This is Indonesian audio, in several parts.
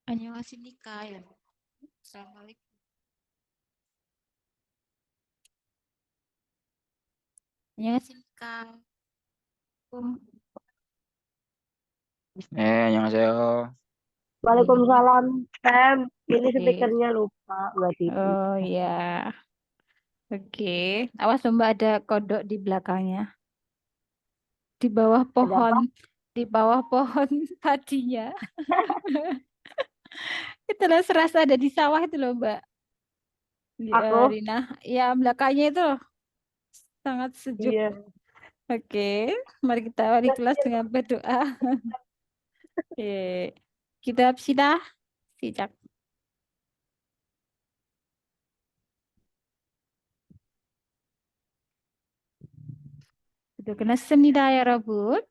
안녕하십니까, 여러분. Assalamualaikum. 안녕하십니까. 안녕하세요. 네. Waalaikumsalam, Sam. Ini Oke. speakernya lupa, nggak Oh dipencet. ya, oke. Awas lomba ada kodok di belakangnya, di bawah Ada apa? pohon, di bawah pohon tadinya. Itulah serasa ada di sawah itu loh, Mbak. Aku? Rina, ya belakangnya itu loh, sangat sejuk. Iya. Oke, mari kita awali kelas dengan berdoa. Oke, kita sudah sejak. Itu kena semida ya, Rabut.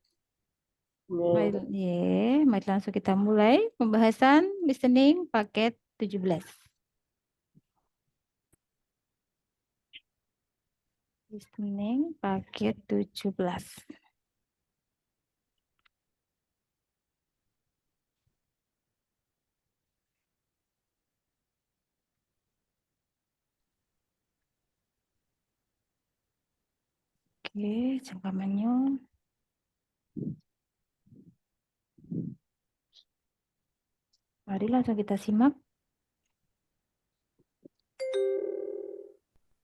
Nih. Mari langsung kita mulai pembahasan listening paket 17. Listening paket 17. Oke, cangkamannya. Mari langsung kita simak.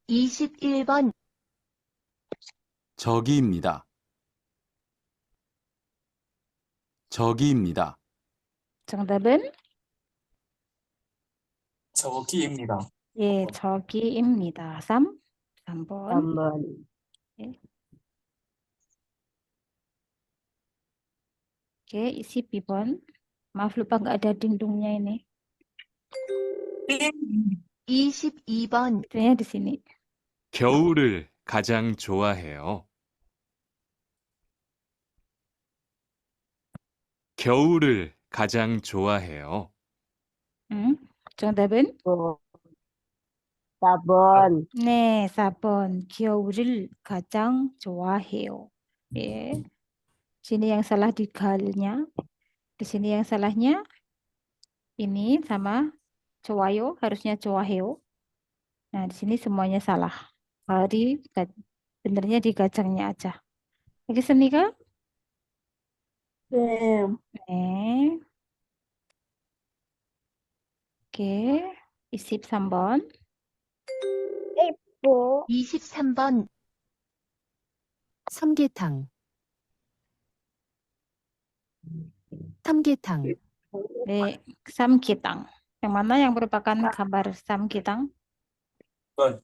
21번 저기입니다. 저기입니다. 정답은 저기입니다. 예, 저기입니다. 3번. Tambah. Oke, isi pipon. Maaf lupa nggak ada dindungnya ini. 22번 Itunya di sini. 겨울을 가장 좋아해요. 겨울을 가장 좋아해요. 정답은 Tuh. Sabun. 네, 4번. 겨울을 가장 좋아해요. 예. Sini yang salah di galnya. Di sini yang salahnya ini sama cowayo, harusnya coaheo. Nah, di sini semuanya salah. Benernya di gajangnya aja. Lagi seni kah? Sam. Oke. Isip sambon. Bu. 23번 삼계탕 삼계탕 네, samgitang. Yang mana yang merupakan gambar samgitang? 네,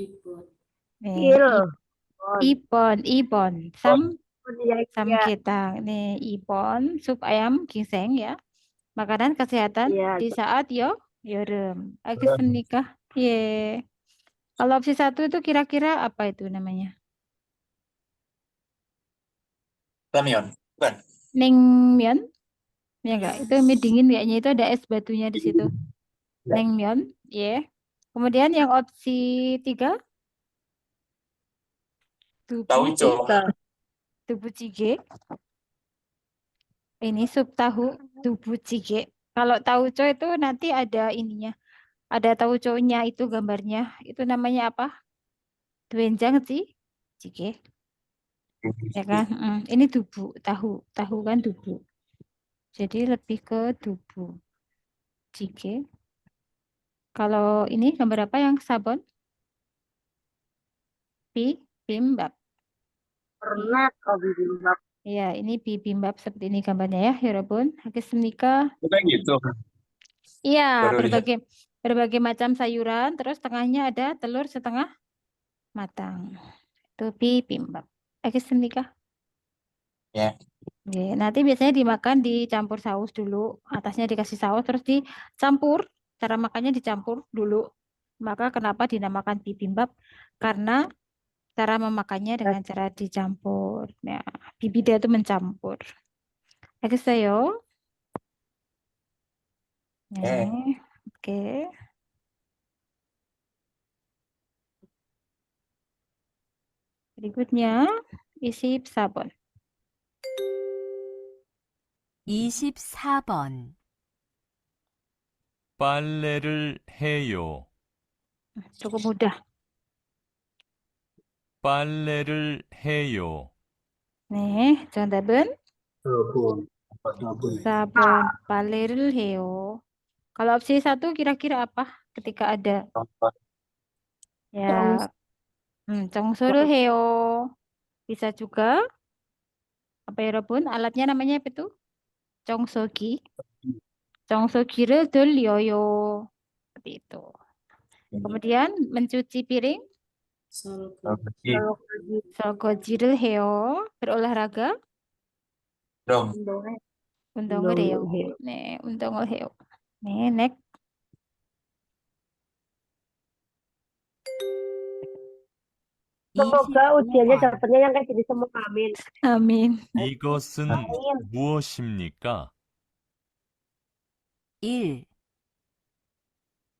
Il. ibon. Iya, iya. Samgitang. Nih, ibon, sup ayam ginseng ya. Makanan kesehatan Iya. di saat yorem. Lagi seni kah? Ye. Kalau opsi 1 itu kira-kira apa itu namanya? 라면. bukan. Nengmyeon? Ya enggak? Itu mie dingin kayaknya itu ada es batunya di situ. Ya. Nengmyeon, ya. Kemudian yang opsi 3, Tauco. tubu jjigae. Ini sup tahu tubu jjigae. Kalau tauco itu nanti ada ininya. Ada tauconya itu gambarnya. Itu namanya apa? Doenjang sih. Jjigae. Ya kan? Ini tubu, tahu. Tahu kan tubu. Jadi lebih ke tubu. Jjigae. Kalau ini gambar apa yang sabon? Bibimbap. Pernah kau bibimbap. Ya, ini bibimbap seperti ini gambarnya ya, Yorobun. Hakesemika. Bukan gitu. Iya, Baru lihat. berbagai macam sayuran, terus tengahnya ada telur setengah matang. Itu bibimbap. Hakesemika. Ya. Oke, nanti biasanya dimakan dicampur saus dulu, atasnya dikasih saus, terus dicampur. Cara makannya dicampur dulu. Maka kenapa dinamakan bibimbap? Karena cara memakannya dengan cara dicampur. Ya, bibida itu mencampur. Hakesayo. Oke. Berikutnya isi sabun. 24번 빨래를 해요. Cukup mudah. 빨래를 해요. Nih, 정답은 Sabun. Sabun. sabun palerul heo. Kalau opsi 1 kira-kira apa ketika ada ya 정수를 해요. Bisa juga apa ya Robun? Alatnya namanya apa itu? 정수기. 정수기를 돌려요. Seperti itu. Kemudian mencuci piring, Sabun. 설거지를 해요. Berolahraga, Dong. 운동을 해요. 네, 운동을 해요. 네, next. Semoga ujiannya 25번. dapatnya yang kayak gini semua. Amin. Amin. 이것은 무엇입니까? 1.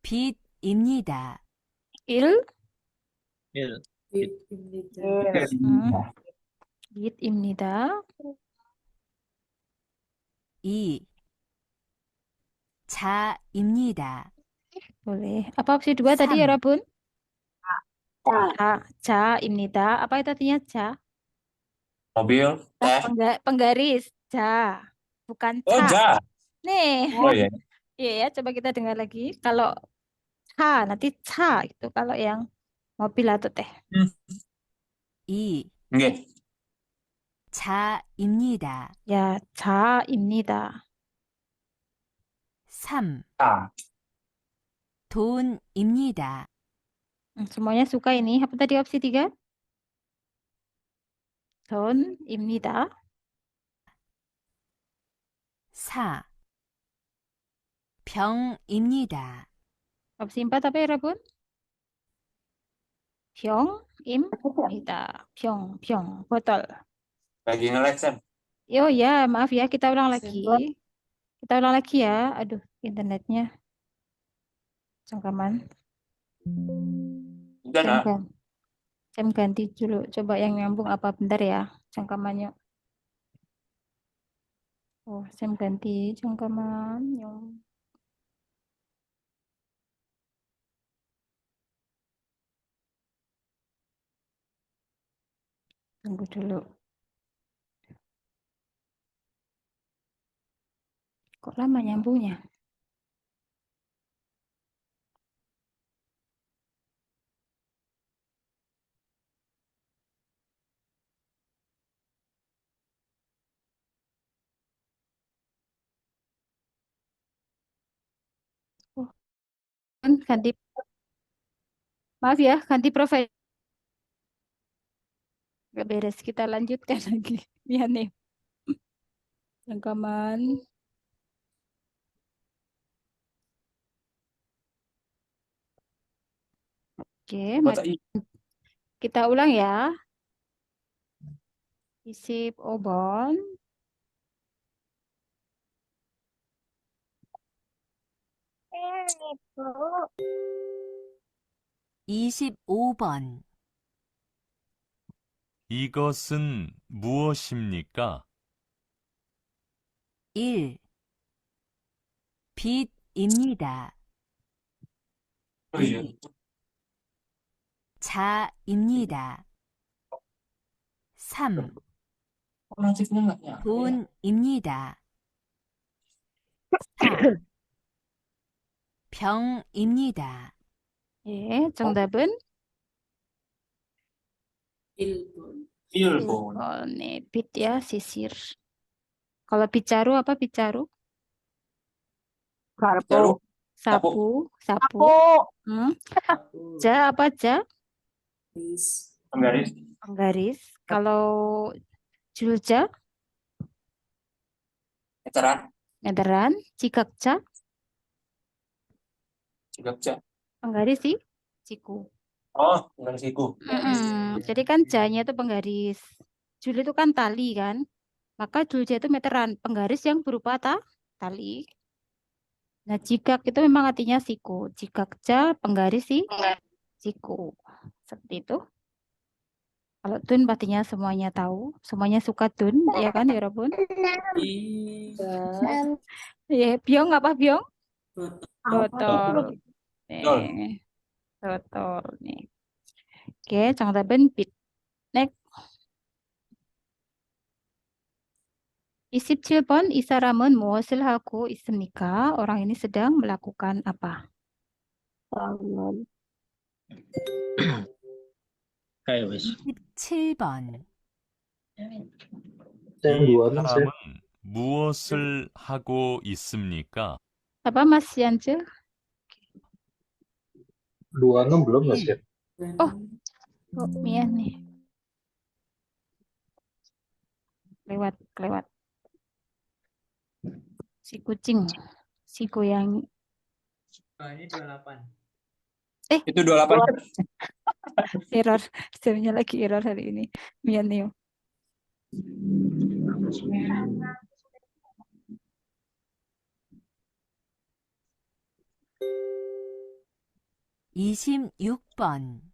빛입니다. Il, 입입니다. 2. 자입니다. Boleh. Apa opsi 2 tadi ya, 3. Robun? Nah, 자입니다. Apa itu artinya 자? Mobil. Teh. Penggaris. 자. Bukan Oh, ca. ja. Nih. Oh iya. Iya ya, coba kita dengar lagi. Kalau ca, nanti ca itu kalau yang mobil atau teh. 2. Nggih. 자입니다. Ya, 자입니다. 3. Ah. 돈입니다. Semuanya suka ini. Apa tadi opsi 3? 돈입니다. 4. 병입니다. Opsi 4 apa ya, Rabun? 병입니다. 병, botol. Lagi nge-lag, Sam. Oh ya, maaf ya, kita ulang lagi. Kita ulang lagi ya. Aduh, internetnya. Cengkaman. Udah, nak. Saya ganti dulu. Coba yang nyambung apa bentar ya. Cengkamannya. Oh, saya ganti cengkamannya. Tunggu dulu. Kok lama nyambungnya? Oh, ganti. Maaf ya, ganti profil. Gak beres, kita lanjutkan lagi. Iya nih. Rekaman. Oke, mari kita ulang ya. Isip obon. itu 25번. 이것은 무엇입니까? 1. 빛입니다. Oh iya. 자입니다. 3. Kok notifnya nggak nyampe ya? 돈입니다. 4. 병입니다. 예, 정답은 Ilbon. 네, 빛 ya, sisir. Kalau picaru apa picaru? garpu. Sapu, sapu. Aku Hmm. Ja apa ja? Penggaris. Penggaris. Kalau julja, Meteran. meteran. Cikakca, Jogja. penggaris sih. Ciku. Oh, penggaris siku. Jadi kan janya itu penggaris. Jul itu kan tali kan. Maka julja itu meteran. Penggaris yang berupa tali. Nah, cikak itu memang artinya siku. Cikakca, penggaris sih. Siku. Seperti itu. Kalau tun pastinya semuanya tahu. Semuanya suka tun. Ya kan ya Robun? Ya, biong apa biong? Betul. Nih, betul nih. Oke, 정답은 빛. Next. 27번 이 사람은 무엇을 하고 있습니까? Orang ini sedang melakukan apa? Bangun. Kayak wis. 27번 이 Dua nang 사람은 무엇을 하고 있습니까? Apa Mas Yance? 26 belum nggak sih? Oh, Mia nih. Lewat. Si kucing, si goyang. Ini 28. Eh. Itu 28. Error, jamnya lagi error hari ini. Mia nih. 26번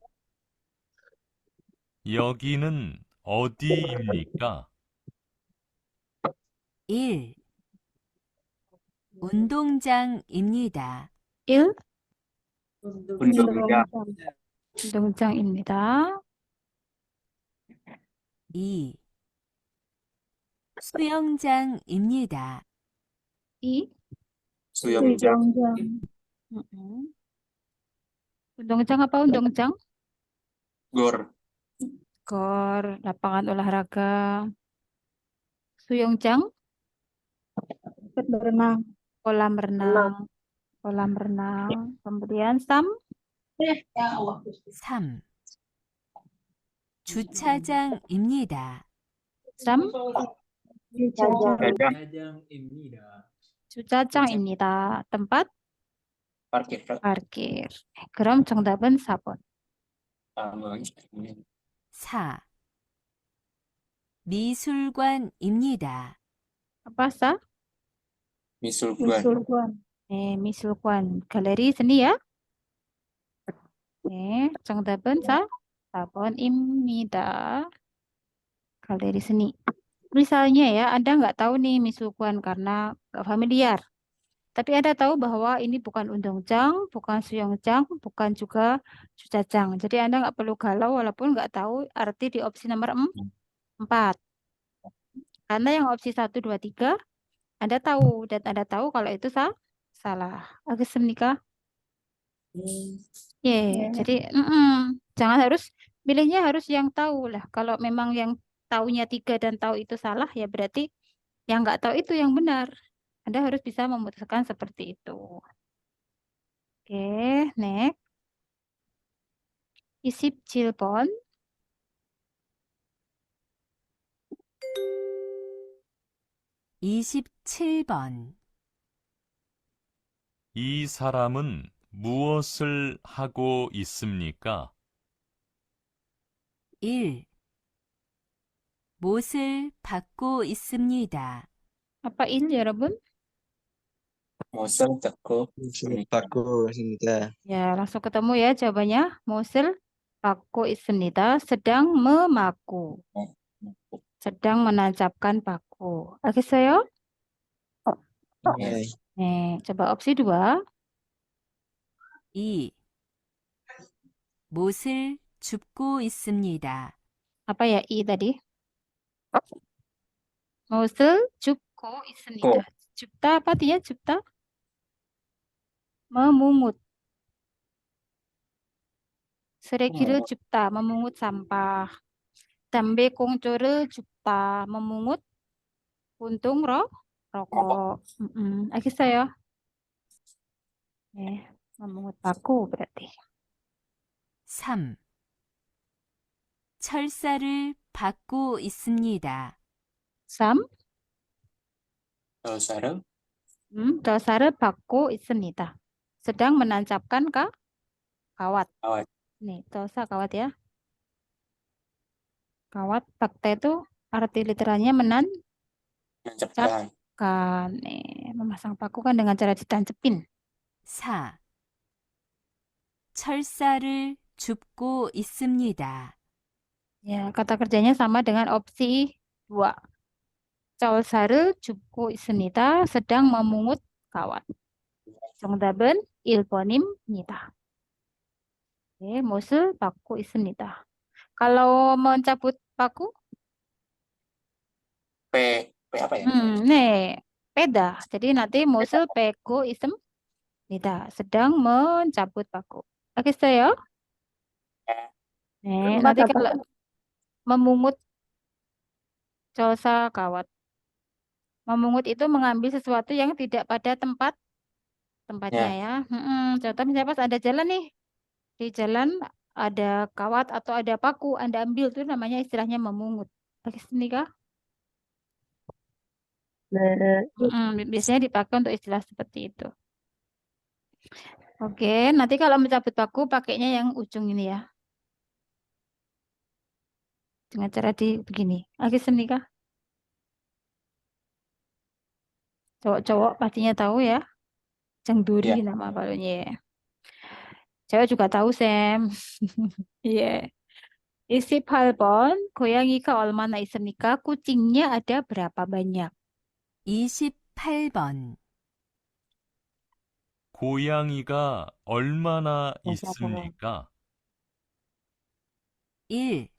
여기는 어디입니까? 1. 운동장입니다. 1. Unjungnya. 운동장입니다. 2. 수영장입니다. 2. Suyongjang. Un동장 apa undomjang? Gor. Gor, lapangan olahraga. Suyongjang? Berenang. Kolam renang. Kolam renang. Kemudian 3. 3. 주차장입니다. 3. Jajang입니다. 주차장입니다. tempat Parkir. parkir. 그럼 정답은 4번. 4. 미술관입니다. Apa sa? Misulguan. 미술관. galeri seni ya. 정답은 4번입니다. galeri seni. Misalnya ya, Anda nggak tahu nih misulguan karena nggak familiar. Tapi Anda tahu bahwa ini bukan undongjang, bukan suyongjang, bukan juga jucajang. Jadi Anda nggak perlu galau walaupun nggak tahu arti di opsi nomor 4. Karena yang opsi 1, 2, 3 Anda tahu. Dan Anda tahu kalau itu salah. Agak nikah. Jadi jangan harus pilihnya harus yang tahu lah. Kalau memang yang taunya 3 dan tahu itu salah, ya berarti yang nggak tahu itu yang benar. Anda harus bisa memutuskan seperti itu. Oke, next. 27번. 이 사람은 무엇을 하고 있습니까? 1. 못을 받고 있습니다. Apa ini 여러분? Mosel Teko. Takut 있습니다. Ya, langsung ketemu ya jawabannya. 못을 받고 있습니다. sedang memaku. sedang menancapkan paku. 알겠어요? 네. 네, coba opsi 2. 2. 못을 줍고 있습니다. Apa ya I tadi? 못을 줍고 있습니다. 줍다 apa dia? 줍다? Memungut. 쓰레기를 줍다, memungut sampah. 담배 꽁초를 줍다, memungut puntung rokok. 알겠어요? 네, memungut paku berarti. 3. 철사를 받고 있습니다. 3. Sarang. dosa를 받고 있습니다. sedang menancapkan kawat. Kawat. Nih, dosa kawat ya. Kawat, bakta itu arti literalnya Menancapkan. memasang paku kan dengan cara ditancepin. 4. 철사를 줍고 있습니다. Ya, kata kerjanya sama dengan opsi 2. 철사를 줍고 있습니다. sedang memungut kawat. 정답은 1번입니다. 네, 못을 받고 있습니다. Kalau mencabut paku, P apa ya? 네, 빼다. jadi nanti 못을 빼고 있습니다. sedang mencabut paku. 알겠어요? 네, nanti kalau memungut josa kawat. Memungut itu mengambil sesuatu yang tidak pada tempatnya ya. Contoh misalnya pas ada jalan nih, di jalan ada kawat atau ada paku, Anda ambil itu namanya istilahnya memungut. Kah? Biasanya dipakai untuk istilah seperti itu. Oke, nanti kalau mencabut paku pakainya yang ujung ini ya. Dengan cara begini. Kah? Cowok-cowok pastinya tahu ya. Jangduri Iya. nama palunya ya. Cewek juga tahu, Sam. Iya. 28번 고양이가 얼마나 있습니까? kucingnya ada berapa banyak? 28번. 고양이가 얼마나 있습니까? 1.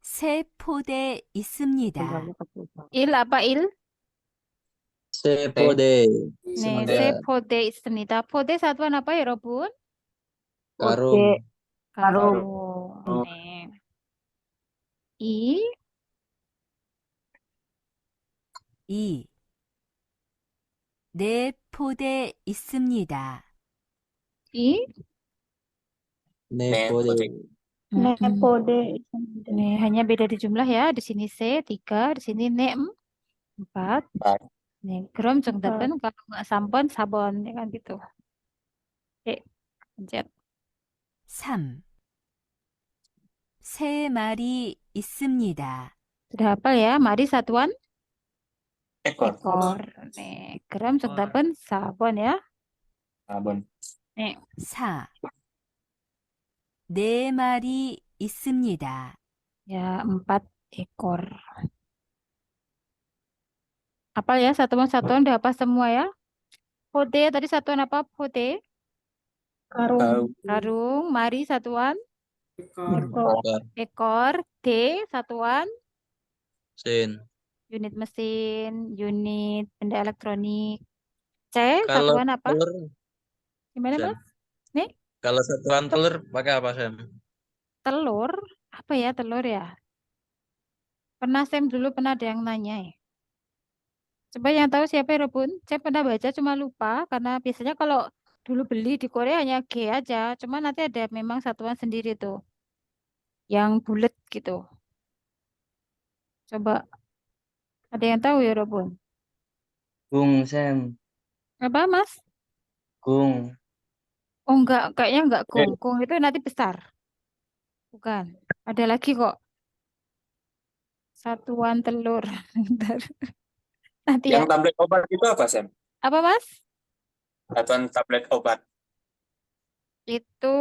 세 포대 있습니다. 1 apa 1? Sepode. 네, 네. 세 포대 있습니다. 포대 satuan apa ya, 여러분? Karung. 가로. 네. 2. 2. 네 포대 있습니다. 2. Nepode. 네, hanya beda di jumlah ya. Di sini C 3, di sini ne 4. 네, 그럼 정답은 kalau nggak sampon, sabon ya kan gitu. Oke, pencet. 3. 세 마리 있습니다. Sudah hafal ya? Mari satuan Ekor. ekor. 네, 그럼 정답은 4번 ya. Sabun. 네, 4. 네 마리 있습니다. ya 4 ekor. Hafal ya satuan-satuan udah hafal semua ya. Pode tadi satuan apa? Pode. Karung. Karung. Mari satuan Ekor. ekor. D satuan Sin. unit mesin, unit benda elektronik. C Kalau satuan apa? telur, Gimana, Sam. Mas? Nih, Kalau satuan telur pakai apa, Sam? telur. Apa ya telur ya? Pernah dulu ada yang nanya ya. Coba yang tahu siapa ya, Robun? Saya pernah baca cuma lupa karena biasanya kalau dulu beli di Korea hanya G aja. Cuma nanti ada memang satuan sendiri tuh. Yang bulat gitu. Coba ada yang tahu ya, Robun? Gung, Sam. Apa, Mas? Gung. Oh enggak, kayaknya enggak gong. Gong itu nanti besar. Bukan. Ada lagi kok. Satuan telur. Bentar. Nanti ya. Yang tablet obat itu apa, Sam? Apa, Mas? Satuan tablet obat. Itu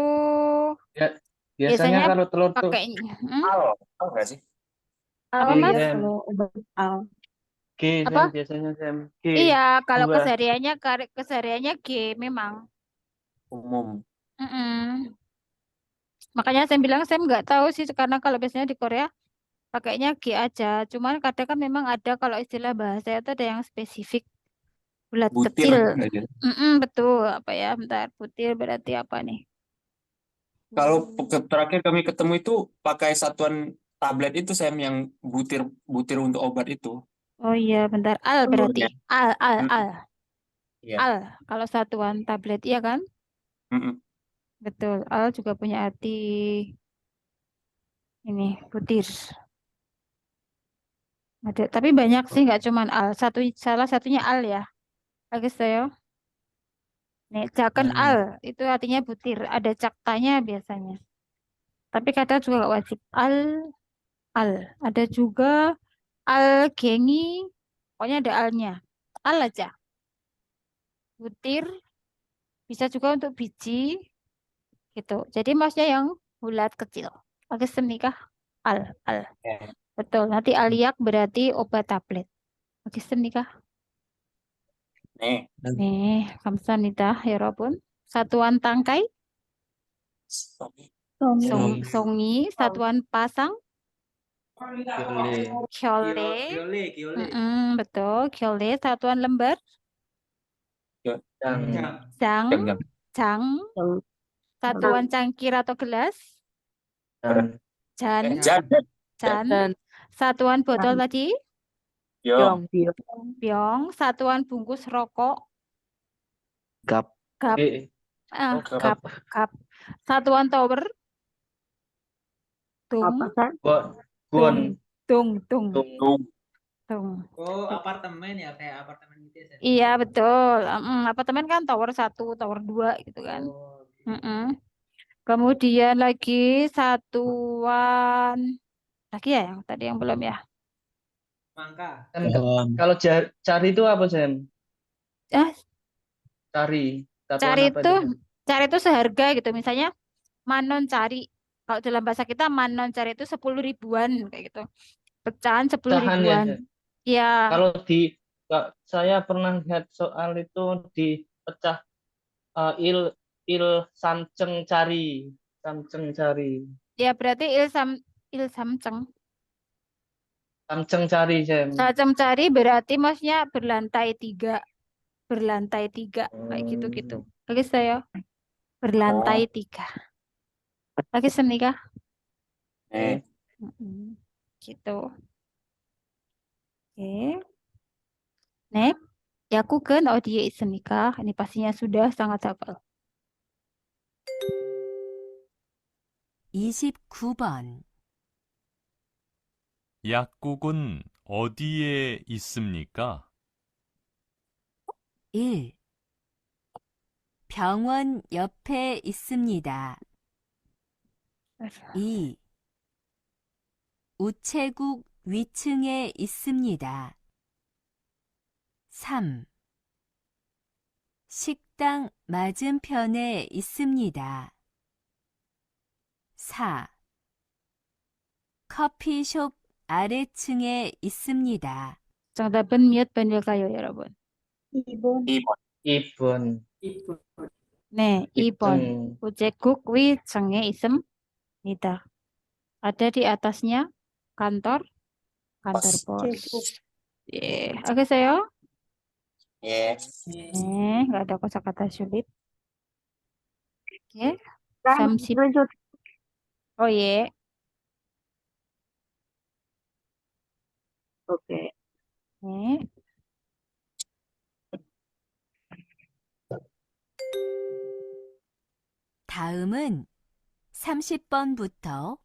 Biasanya kalau telur tuh pakainya. Al nggak sih? Apa, G, Mas? Sam. G, Apa? Sam, biasanya, Sam. G. Iya, kalau Dua. kesehariannya G memang. Umum. Makanya saya bilang saya nggak tahu sih karena kalau biasanya di Korea pakainya G aja. Cuman kadang kan memang ada kalau istilah bahasa itu ada yang spesifik bulat Butir. kecil. Aja. Betul. Apa ya? Bentar, butir berarti apa nih? Kalau terakhir kami ketemu itu pakai satuan tablet itu, Sam, yang butir untuk obat itu. Oh iya, bentar. Al berarti. Al. Iya. Al. Kalau satuan tablet iya kan? Mm-mm. Betul. Al juga punya arti ini butir. Ada, tapi banyak sih nggak cuman al. Salah satunya al ya. Bagus saya. Nih, jaken al itu artinya butir. Ada caktanya biasanya. Tapi kadang juga nggak wajib. Al. Ada juga al gengi. Pokoknya ada alnya. Al aja. Butir. Bisa juga untuk biji. Gitu. Jadi maksudnya yang bulat kecil. Bagus nikah. Al. Ya. Betul. Nanti aliak berarti obat tablet. Bagus nikah. 네. 네, 감사합니다, 여러분. Satuan tangkai, Song. songi. Satuan pasang, Kyole. kyole. Betul, kyole. Satuan lembar, Jang. jang. Jang. Jang. Song. Satuan cangkir atau gelas, Jan. jan. 짠. Jan. Satuan botol tadi, 영. byong. Satuan bungkus rokok, Gap. gap. G. Gap, gap. Satuan tower, tung. Apa kan? Gon. Tung, tung, Tung. 동. tung. Oh, apartemen ya, kayak apartemen gitu ya, Sen? Iya, betul. Apartemen kan tower 1, tower 2 gitu kan. Oh, gitu. Mm-mm. Kemudian lagi satuan lagi ya yang tadi yang belum ya. Mangka. Sam, kalau cari itu apa, Sam? Ah, Cari. Satuan cari apa itu, Sam? cari itu seharga gitu. Misalnya manon cari. Kalau dalam bahasa kita manon cari itu 10 ribuan kayak gitu. Pecahan 10 Pecahan ya, ribuan. Sam? Iya, Kalau saya pernah lihat soal itu dipecah il samceng cari. Samceng cari. ya berarti ilsamceng. Samceng cari, Sam. Samceng cari berarti maksudnya berlantai 3. Berlantai 3 kayak gitu-gitu. Lagi saya berlantai 3. Lagi seni kah? 네. Gitu. Oke. Next. 약국은 어디에 있습니까? Ini pastinya sudah sangat hafal. 29번. 약국은 어디에 있습니까? 1. 병원 옆에 있습니다. 2. 우체국 위층에 있습니다. 3. 식당 맞은편에 있습니다. 4. 커피숍 아래층에 있습니다. 정답은 몇 번일까요, 여러분? 2번. 2번. 네, 2번. 우체국 위층에 있습니다. Ada di atasnya kantor pos. 예, 알겠어요? 예. 네, nggak ada kosakata sulit. Oke, Kan, Samsip. lanjut. Oh iya, Oke. 네. 다음은 30번부터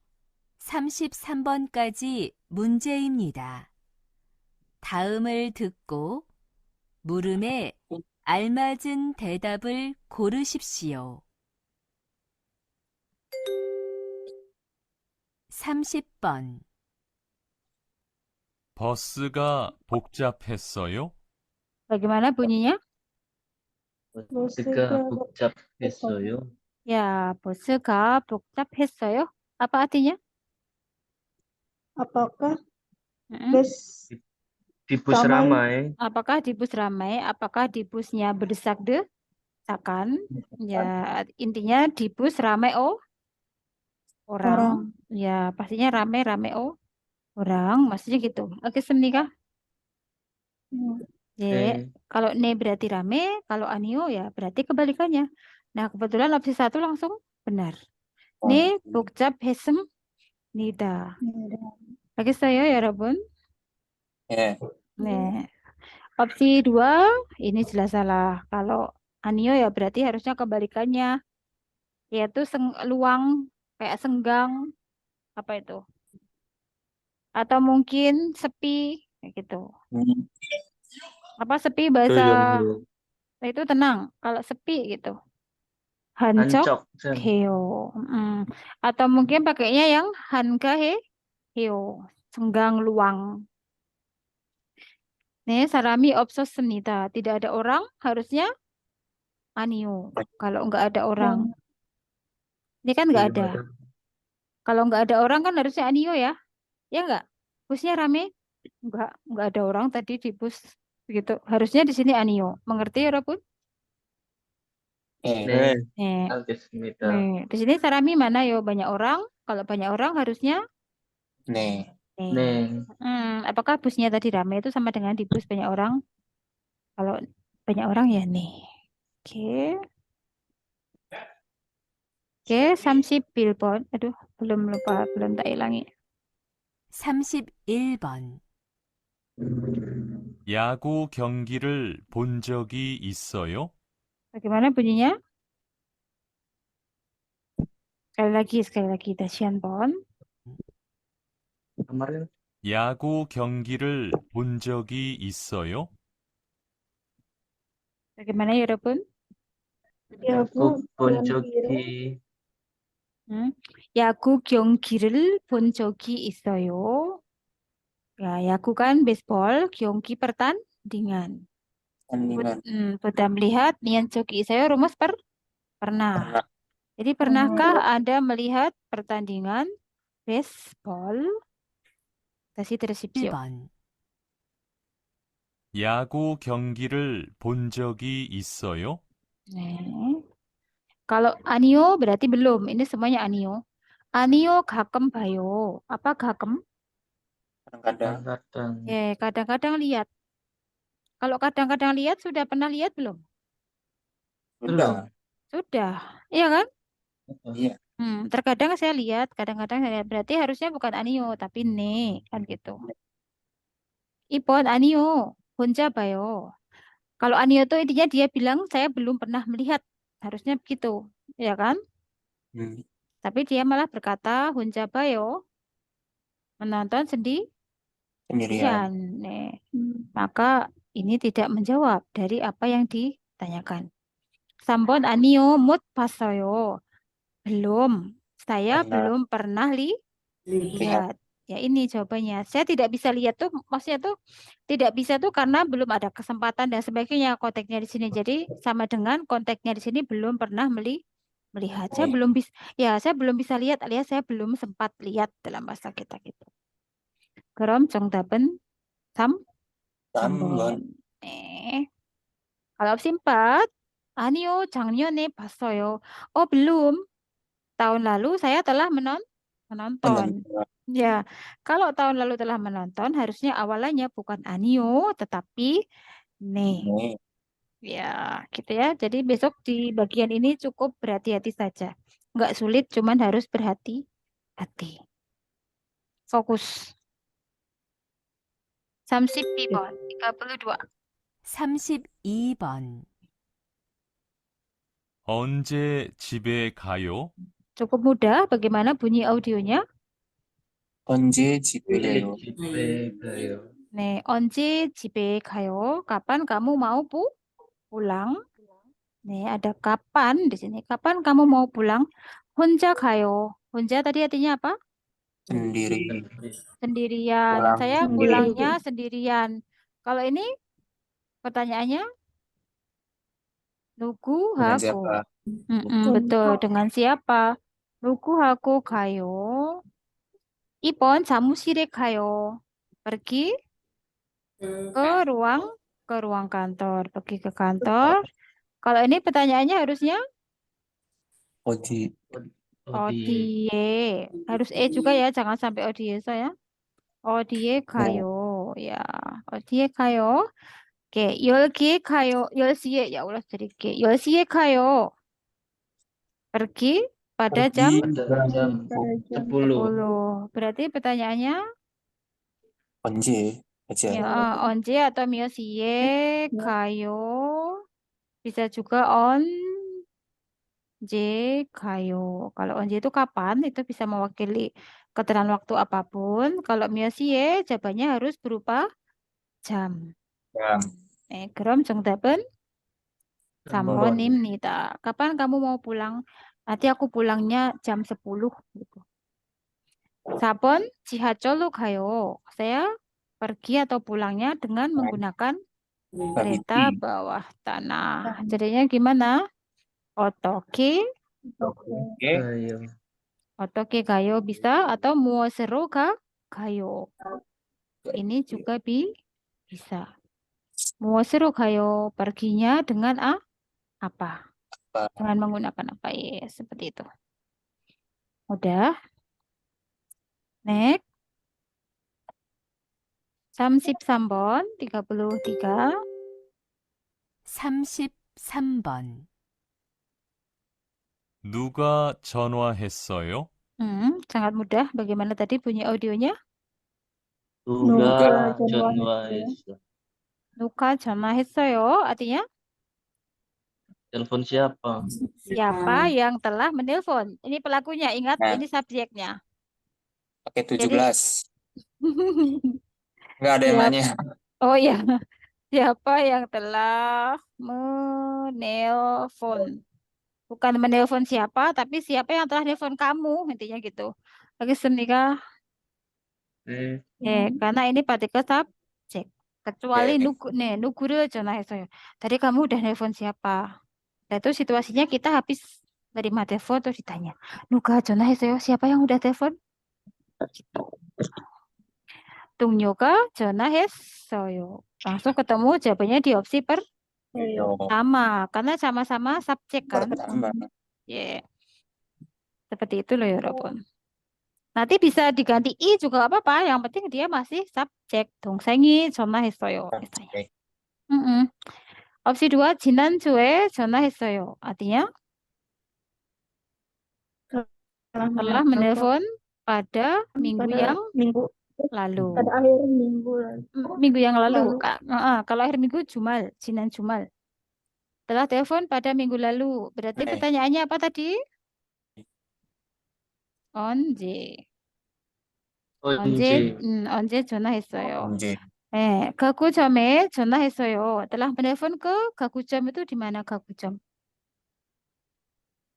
33번까지 문제입니다. 다음을 듣고 물음에 알맞은 대답을 고르십시오. 30번. 버스가 복잡했어요? Bagaimana bunyinya? 버스가 복잡했어요. Ya, bos가 복잡했어요. Apa artinya? Apakah Mm-mm. bus Di bus ramai. Apakah di bus ramai? Apakah di busnya berdesak-desakan? Ya, intinya di bus ramai orang. Ya, pastinya ramai orang. Maksudnya gitu. Oke, Semnika. Ya, kalau ne berarti rame, kalau anio ya berarti kebalikannya. Nah, kebetulan opsi 1 langsung benar. Ne 복잡했습니다. 알겠어요, 여러분? 예. Nih, opsi 2 ini jelas salah. Kalau anio ya berarti harusnya kebalikannya, yaitu luang kayak senggang apa itu? Atau mungkin sepi kayak gitu. Apa sepi bahasa itu tenang. Kalau sepi gitu. Hancok Sam. heo. Atau mungkin pakainya yang hanka heo. Senggang luang. Nih, sarami 없었습니다. Tidak ada orang, harusnya anio. Kalau nggak ada orang. Ini kan nggak ada. Kalau nggak ada orang kan harusnya anio ya. Ya nggak? Busnya rame? Nggak ada orang tadi di bus. Begitu. Harusnya di sini anio. Mengerti 여러분? 네, Nih, 알겠습니다. nih. Di sini sarami mana yo? Banyak orang. Kalau banyak orang harusnya 네. nih. 네, Apakah busnya tadi ramai itu sama dengan di bus banyak orang? Kalau banyak orang ya nih. Oke. Oke, 31번. Aduh, belum lupa, belum tak hilangi. 31번. 야구 경기를 본 적이 있어요? Bagaimana bunyinya? Sekali lagi. Dasian kemarin 야구 경기를 본 적이 있어요? Bagaimana ya, 여러분? 야구 본 적이 야구 경기를 본 적이 있어요. Ya, yaku kan baseball, 경기 pertandingan. Tandingan. Buta melihat, nian joki saya rumus pernah. Pernah. Jadi pernahkah Anda melihat pertandingan baseball? 다시 들으십시오. 1번. 야구 경기를 본 적이 있어요? 네. Kalau anio berarti belum. Ini semuanya anio. Anio gakem bayo. Apa gakem? Kadang-kadang. kadang Kadang-kadang lihat. Kalau kadang-kadang lihat, sudah pernah lihat belum? Sudah. Sudah. Iya kan? Iya. Terkadang saya lihat, kadang-kadang saya lihat. Berarti harusnya bukan anio, tapi ne. Kan gitu. Ipon anio. Honja bayo. Kalau anio itu intinya dia bilang, saya belum pernah melihat. Harusnya begitu. Ya kan? Tapi dia malah berkata, honja bayo. Menonton Sendirian. Nih. Maka ini tidak menjawab dari apa yang ditanyakan. Sambon anio mut pasoyo. Belum. Saya Pernah. belum pernah lihat. Ya ini jawabannya. Saya tidak bisa lihat tuh, maksudnya tuh tidak bisa tuh karena belum ada kesempatan dan sebagainya konteksnya di sini. Jadi sama dengan konteksnya di sini belum pernah melihat. Saya belum bisa, saya belum bisa lihat alias saya belum sempat lihat dalam bahasa kita gitu. 그럼 정답은 3번. 네. kalau opsi 4, 아니요, 작년에 봤어요. belum. Tahun lalu saya telah menonton. Ya, kalau tahun lalu telah menonton, harusnya awalannya bukan anio, tetapi ne. Ya, gitu ya. Jadi besok di bagian ini cukup berhati-hati saja. Nggak sulit, cuman harus berhati-hati. Fokus. 32번, 32. 32번. 언제 집에 가요? Cukup mudah. Bagaimana bunyi audionya? 언제 집에 가요? 집에 가요. 네, 언제 집에 가요? Kapan kamu mau pulang? 네, ada kapan di sini. Kapan kamu mau pulang? 혼자 가요. 혼자 tadi artinya apa? Sendiri. Sendirian. Pulang Saya sendiri. pulangnya sendirian. Kalau ini pertanyaannya Dengan 누구하고? siapa? betul. Dengan siapa? 누구하고 가요? 2번 사무실에 가요. Pergi ke ruang kantor. Pergi ke kantor. Kalau ini pertanyaannya harusnya 어디? 어디에. Harus juga ya, jangan sampai 어디에서 ya. 어디에 가요. Ya, 어디에 가요. Oke, 10시에 가요. 10시에, ya Allah sedikit. 10시에 가요. Pergi pada jam pada jam 10 10. Berarti pertanyaannya 언제? 아직 ya, 언제 atau 몇 시에 가요. Bisa juga onje 가요. Kalau onje itu kapan, itu bisa mewakili keterangan waktu apapun. Kalau 몇 시에 jawabannya harus berupa jam. jam. 그럼 정답은 3번입니다. Kapan kamu mau pulang? Nanti aku pulangnya jam 10 gitu. 4번 지하철로 가요. Saya pergi atau pulangnya dengan menggunakan kereta bawah tanah. Jadinya gimana? 어떻게 가요. 어떻게 가요 bisa atau 무엇으로 가요. Ini juga bisa. 무엇으로 가요? Perginya dengan apa? Apa? Dengan menggunakan apa? Ya, seperti itu. Udah. Next. 33번, 33. 33번. 누가 전화했어요? Sangat mudah. Bagaimana tadi bunyi audionya? 누가 전화했어? 누가 전화했어요? Artinya Telepon siapa? siapa yang telah menelpon? Ini pelakunya, ingat Nah. ini subjeknya. Pakai Jadi- 17. Nggak ada yang Siap. nanya. Oh ya, siapa yang telah menelpon? Bukan menelpon siapa, tapi siapa yang telah nelpon kamu, intinya gitu. Al겠습니까? 네. Karena ini partikel subjek. Kecuali Oke. 누구를 전화했어요. Tadi kamu udah nelpon siapa? Nah, itu situasinya kita habis terima telepon terus ditanya, 누가 전화했어요? Siapa yang udah telepon? 동료가 전화했어요. Langsung ketemu jawabannya di opsi pertama. Karena sama-sama subjek kan. Pertama. Yeah. Seperti itu loh ya 여러분. Nanti bisa diganti i juga nggak apa-apa. Yang penting dia masih subjek. 동생이 전화했어요. Misalnya. Oke. opsi 2, 지난주에 전화했어요. Artinya telah menelpon pada minggu yang lalu. Pada akhir minggu lalu. Minggu yang lalu. Kalau akhir minggu jumal, jinan jumal. Telah telepon pada minggu lalu. Berarti pertanyaannya apa tadi? 언제? 언제 전화했어요? Onje. 가구점에 전화했어요. telah menelpon ke 가구점 itu di mana 가구점?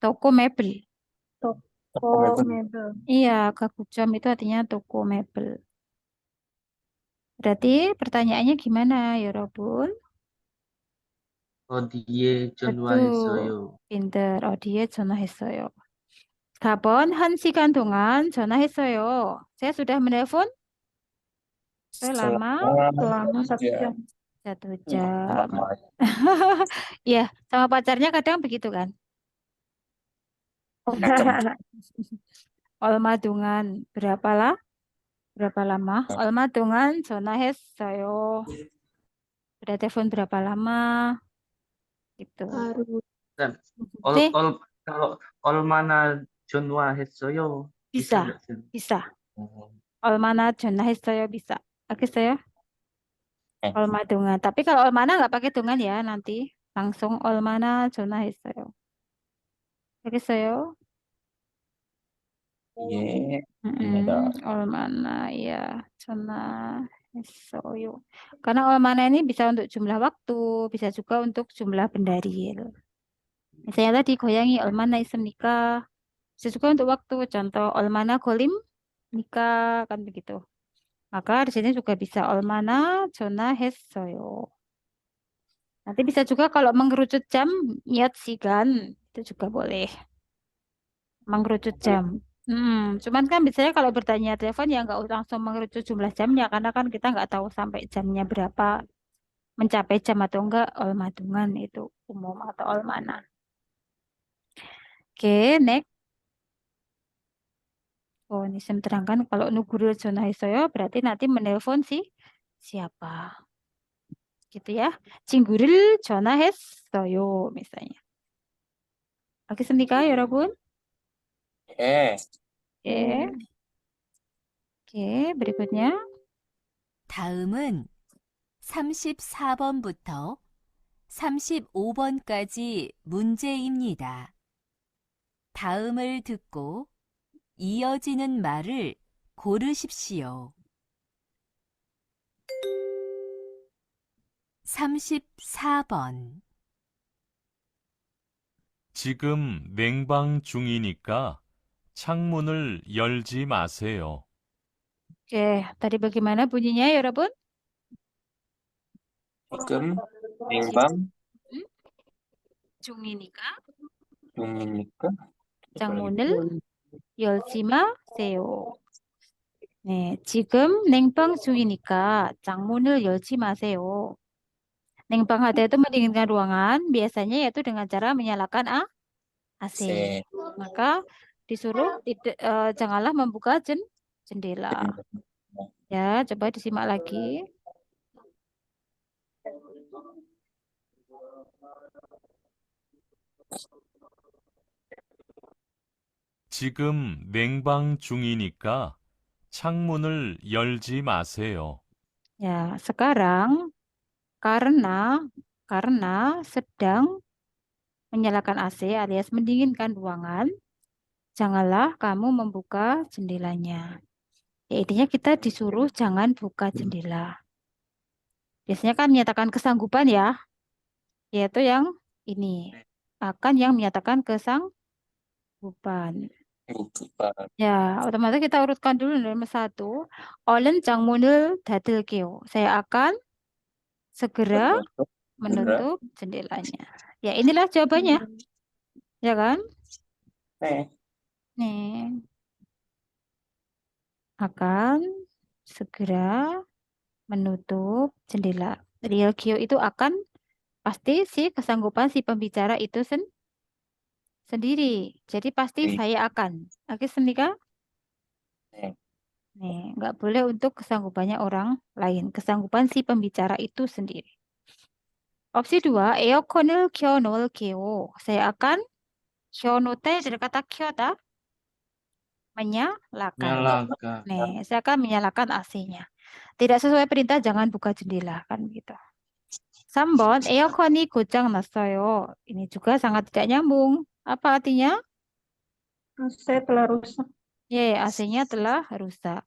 Toko mebel. Toko mebel. Iya, 가구점 itu artinya toko mebel. Berarti pertanyaannya gimana, 여러분? 어디에 전화했어요? pinter. 어디에 전화했어요? 4번, 1시간 동안 전화했어요. Saya sudah menelpon selama Selama 1 jam. 1 jam. Iya, sama pacarnya kadang begitu kan? 얼마 동안 berapa lama? 얼마 동안 전화했어요. Udah telepon berapa lama? Gitu. Baru. 네, kalau 얼마나 전화했어요? bisa. nggak sih? bisa. 얼마나 전화했어요 bisa. 알겠어요? 얼마 동안. Tapi kalau 얼마나 nggak pakai 동안 ya nanti. Langsung 얼마나 전화했어요. 알겠어요? Iya. 얼마나 ya 전화했어요. Karena 얼마나 ini bisa untuk jumlah waktu, bisa juga untuk jumlah bendariil. Misalnya tadi goyangi 얼마나 있습니까? Bisa juga untuk waktu. Contoh 얼마나 걸립니까? Kan begitu. Maka di sini juga bisa 얼마나 전화했어요. Nanti bisa juga kalau mengerucut jam, 몇 시간 itu juga boleh. Mengerucut jam. Cuman kan biasanya kalau bertanya telepon ya nggak langsung mengerucut jumlah jamnya karena kan kita nggak tahu sampai jamnya berapa, mencapai jam atau enggak. 얼마동안 itu umum atau 얼마나. Oke, next. Oh, ini saya terangkan kalau 누구를 전화했어요 berarti nanti menelpon siapa. Gitu ya. 친구를 전화했어요 misalnya. 알겠습니까, 여러분? Oke. Oke, berikutnya. 다음은 34번부터 35번까지 문제입니다. 다음을 듣고 이어지는 말을 고르십시오. 34번. 지금 냉방 중이니까 창문을 열지 마세요. Oke, tadi bagaimana bunyinya, 여러분? 지금 냉방 중이니까 중이니까 창문을 열지 마세요. 네, 지금 냉방 중이니까 창문을 열지 마세요. Nengbang hate itu mendinginkan ruangan, biasanya yaitu dengan cara menyalakan AC. Maka disuruh janganlah membuka jendela. Ya, coba disimak lagi. 지금 냉방 중이니까 창문을 열지 마세요. Ya, sekarang karena sedang menyalakan AC alias mendinginkan ruangan, janganlah kamu membuka jendelanya. Ya, intinya kita disuruh jangan buka jendela. Biasanya kan menyatakan kesanggupan ya, yaitu yang ini. Akan yang menyatakan kesanggupan. Ya, otomatis kita urutkan dulu nomor 1. 얼른 창문을 닫을게요. Saya akan segera menutup jendelanya. Ya, inilah jawabannya. Ya kan? Nih. Akan segera menutup jendela. Real Geo itu akan pasti si kesanggupan si pembicara itu sendiri. Jadi pasti saya akan. Oke, Senika? Nih, nggak boleh untuk kesanggupannya orang lain. Kesanggupan si pembicara itu sendiri. Opsi 2, 에어컨을 켜놓을게요. Saya akan 켜놓을 dari kata 켜다 menyalakan. Nyalakan. Nih, saya akan menyalakan AC-nya. Tidak sesuai perintah jangan buka jendela kan gitu. 3번 에어컨이 고장 났어요. Ini juga sangat tidak nyambung. Apa artinya? AC telah rusak. 예, AC-nya telah rusak.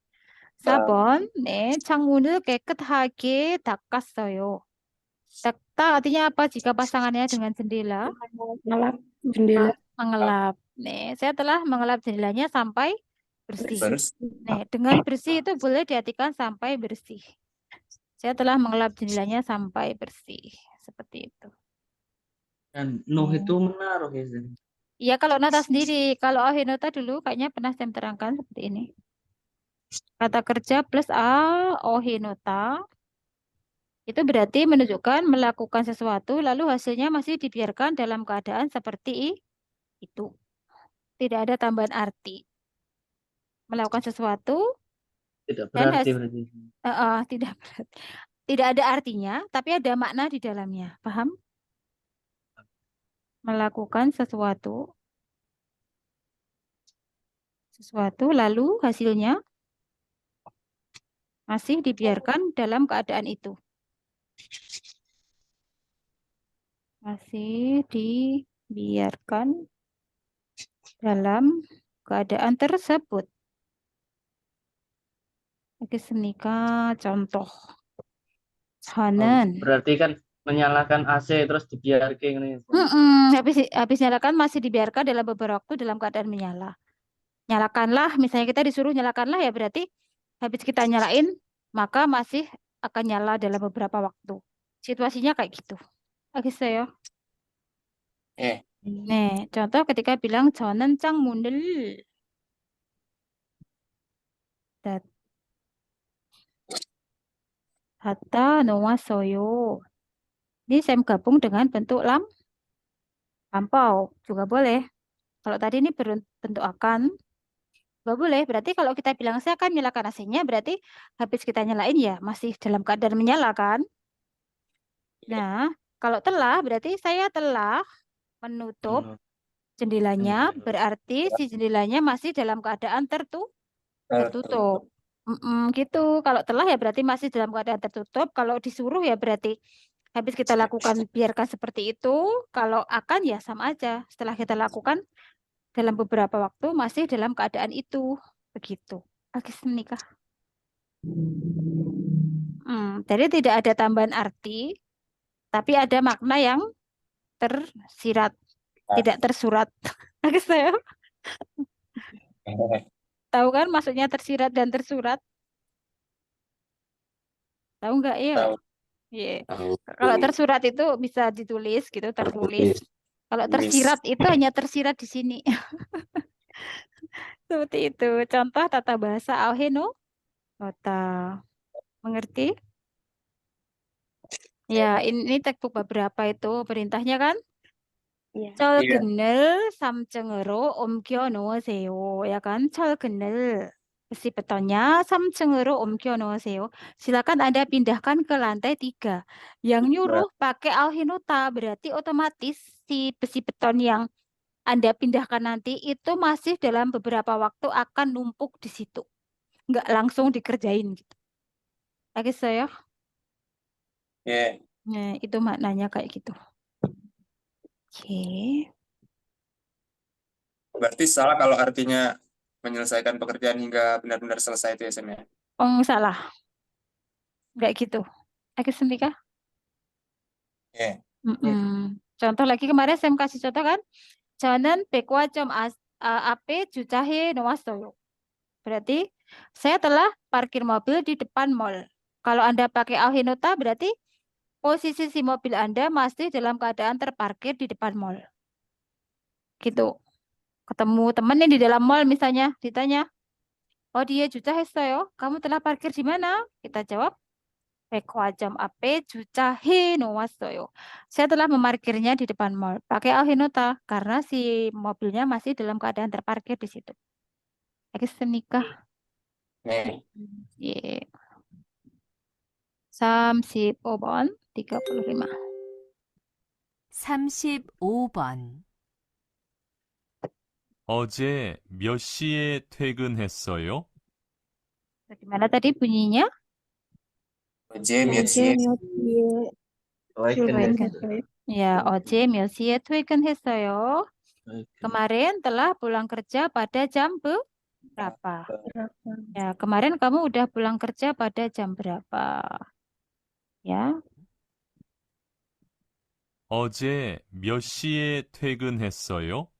4번 네, 창문을 깨끗하게 닦았어요. 닦다 artinya apa jika pasangannya dengan jendela? Ngelap jendela. Mengelap. Nih, saya telah mengelap jendelanya sampai bersih. Nih, dengan bersih itu boleh diartikan sampai bersih. Saya telah mengelap jendelanya sampai bersih. Seperti itu. Dan Nuh itu menaruh ya. Zin. Iya, kalau nota sendiri. Kalau ahinota dulu kayaknya pernah saya terangkan seperti ini. Kata kerja plus ohinota itu berarti menunjukkan melakukan sesuatu lalu hasilnya masih dibiarkan dalam keadaan seperti itu. Tidak ada tambahan arti. Melakukan sesuatu Tidak dan berarti berarti. tidak ada artinya, tapi ada makna di dalamnya. Paham? Melakukan sesuatu lalu hasilnya masih dibiarkan dalam keadaan itu. Masih dibiarkan dalam keadaan tersebut. Oke, Senika contoh. 저는 Berarti kan menyalakan AC terus dibiarkan ini. habis nyalakan masih dibiarkan dalam beberapa waktu dalam keadaan menyala. Nyalakanlah, misalnya kita disuruh nyalakanlah ya berarti habis kita nyalain maka masih akan nyala dalam beberapa waktu. Situasinya kayak gitu. Oke, saya. Nih, contoh ketika bilang 저는 창문을 닫아 놓았어요. Ini saya gabung dengan bentuk lampau juga boleh. Kalau tadi ini bentuk akan, nggak boleh. Berarti kalau kita bilang saya akan menyalakan AC-nya, berarti habis kita nyalain ya masih dalam keadaan menyala kan? Nah, kalau telah berarti saya telah menutup jendelanya, berarti si jendelanya masih dalam keadaan tertutup. Gitu. Kalau telah ya berarti masih dalam keadaan tertutup. Kalau disuruh ya berarti habis kita lakukan biarkan seperti itu. Kalau akan ya sama aja. Setelah kita lakukan dalam beberapa waktu masih dalam keadaan itu. Begitu. Oke, menikah. Jadi tidak ada tambahan arti, tapi ada makna yang tersirat, tidak tersurat. Oke, saya. Tahu kan maksudnya tersirat dan tersurat? Tahu nggak ya? Yeah. Kalau tersurat itu bisa ditulis gitu, tertulis. Kalau tersirat itu hanya tersirat di sini. Seperti itu. Contoh tata bahasa Auheno. Kota. Mengerti? Ya, ini textbook beberapa itu perintahnya kan? Iya. 철근을 3층으로 옮겨 놓으세요. ya kan? 철근을 besi betonnya 3층으로 옮겨 놓으세요. Silakan Anda pindahkan ke lantai 3. Yang nyuruh pakai alhinota berarti otomatis si besi beton yang Anda pindahkan nanti itu masih dalam beberapa waktu akan numpuk di situ. Nggak langsung dikerjain gitu. 알겠어요? Ya. Nah, itu maknanya kayak gitu. Oke. Berarti salah kalau artinya menyelesaikan pekerjaan hingga benar-benar selesai itu ya, Sam ya? Oh, salah. Nggak gitu. 알겠습니까? Ya. Contoh lagi kemarin saya kasih contoh kan. 저는 백화점 앞에 주차해 놓았어요. Berarti saya telah parkir mobil di depan mall. Kalau Anda pakai alhinota berarti posisi si mobil Anda masih dalam keadaan terparkir di depan mall. Gitu. Ketemu temannya di dalam mall misalnya, ditanya, "Oh, dia 주차했어요. Kamu telah parkir di mana?" Kita jawab, 백화점 앞에 주차해 놓았어요. Saya telah memarkirnya di depan mall. Pakai alhinota karena si mobilnya masih dalam keadaan terparkir di situ. 알겠습니까? Nih. 예. 35번, 35. 35번. 어제 몇 시에 퇴근했어요? Gimana tadi bunyinya? 어제 몇 어제 시에 몇 시에 퇴근했어요? Ya, 어제 몇 시에 퇴근했어요? Kemarin telah pulang kerja pada jam berapa? berapa? Ya, kemarin kamu udah pulang kerja pada jam berapa? Ya, 어제 몇 시에 퇴근했어요?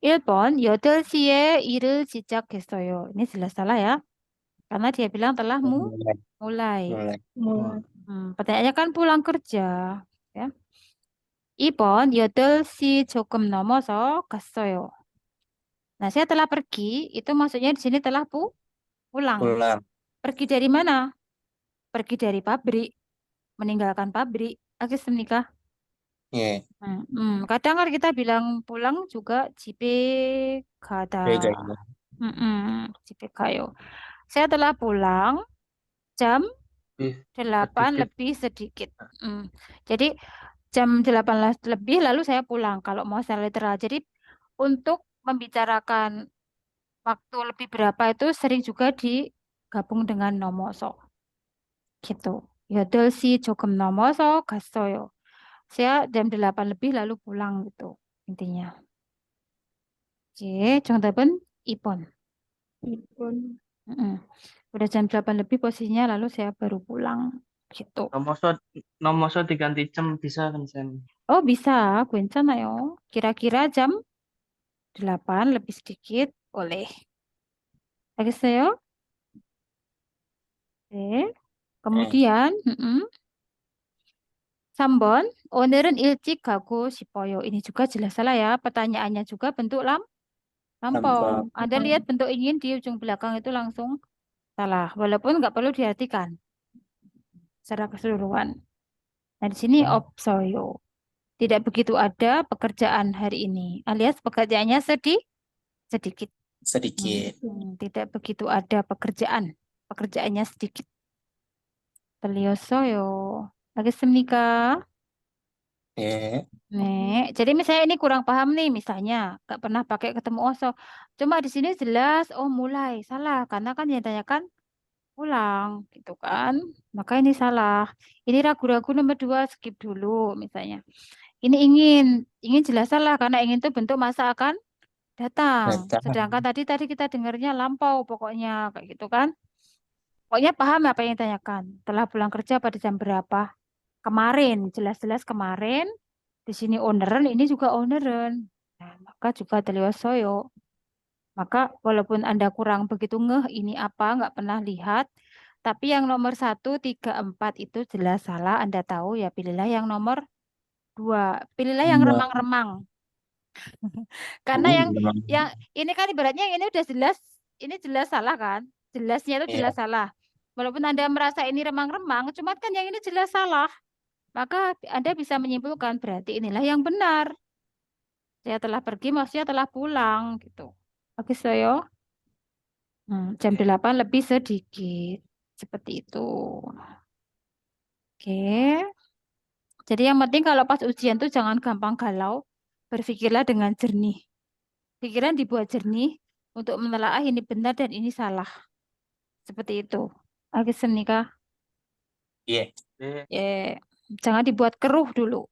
1번 8시에 일을 시작했어요. Ini jelas salah ya. Karena dia bilang telah mulai. mulai. Mulai. Pertanyaannya kan pulang kerja. Ya. 2번 8시 조금 넘어서 갔어요. Nah, saya telah pergi, itu maksudnya di sini telah pulang. Pulang. Pergi dari mana? Pergi dari pabrik, meninggalkan pabrik. 알겠습니까? 예. Kadang kan kita bilang pulang juga 집에 가다. Beda. 집에 가요. Saya telah pulang jam 8 lebih sedikit. Jadi jam 8 lebih lalu saya pulang kalau mau secara literal. Jadi untuk membicarakan waktu lebih berapa itu sering juga digabung dengan 넘어서. gitu. 8시 조금 넘어서 갔어요. Saya jam 8 lebih lalu pulang gitu intinya. Oke, 정답은 2번. 2번. Udah jam 8 lebih posisinya lalu saya baru pulang gitu. nomor diganti jam bisa kan, Sam? Oh, bisa, 괜찮아요. Kira-kira jam 8 lebih sedikit boleh. 알겠어요? 네. Kemudian 3번, 오늘은 일찍 가고 싶어요. Ini juga jelas salah ya. Pertanyaannya juga bentuk lampau. Anda lihat bentuk ingin di ujung belakang itu langsung salah. Walaupun nggak perlu diartikan secara keseluruhan. Nah, di sini 없어요. Tidak begitu ada pekerjaan hari ini. Alias pekerjaannya sedikit. Sedikit. Tidak begitu ada pekerjaan. Pekerjaannya sedikit. 들렸어요. 알겠습니까? 예. Nih, jadi misalnya ini kurang paham nih, misalnya nggak pernah pakai ketemu oso. Cuma di sini jelas, oh mulai salah karena kan yang ditanyakan pulang, gitu kan? Maka ini salah. Ini ragu-ragu nomor 2 skip dulu misalnya. Ini ingin jelas salah karena ingin itu bentuk masa akan datang. Sedangkan tadi kita dengarnya lampau pokoknya kayak gitu kan? Pokoknya paham apa yang ditanyakan. Telah pulang kerja pada jam berapa? Kemarin, jelas-jelas kemarin. Di sini owneran, ini juga owneran. Nah, maka juga 들렸어요. Maka walaupun Anda kurang begitu ngeh ini apa, nggak pernah lihat. Tapi yang nomor 1, 3, 4 itu jelas salah. Anda tahu ya pilihlah yang nomor 2. Pilihlah yang remang-remang. Karena yang ini kan ibaratnya ini udah jelas, ini jelas salah kan? Jelasnya itu jelas salah. Walaupun Anda merasa ini remang-remang, cuma kan yang ini jelas salah. Maka Anda bisa menyimpulkan berarti inilah yang benar. Saya telah pergi maksudnya telah pulang gitu. Oke, Soyo. Jam 8 lebih sedikit. Seperti itu. Oke. Jadi yang penting kalau pas ujian tuh jangan gampang galau. Berpikirlah dengan jernih. Pikiran dibuat jernih untuk menelaah ini benar dan ini salah. Seperti itu. Oke, Senika. Iya. Ya, jangan dibuat keruh dulu.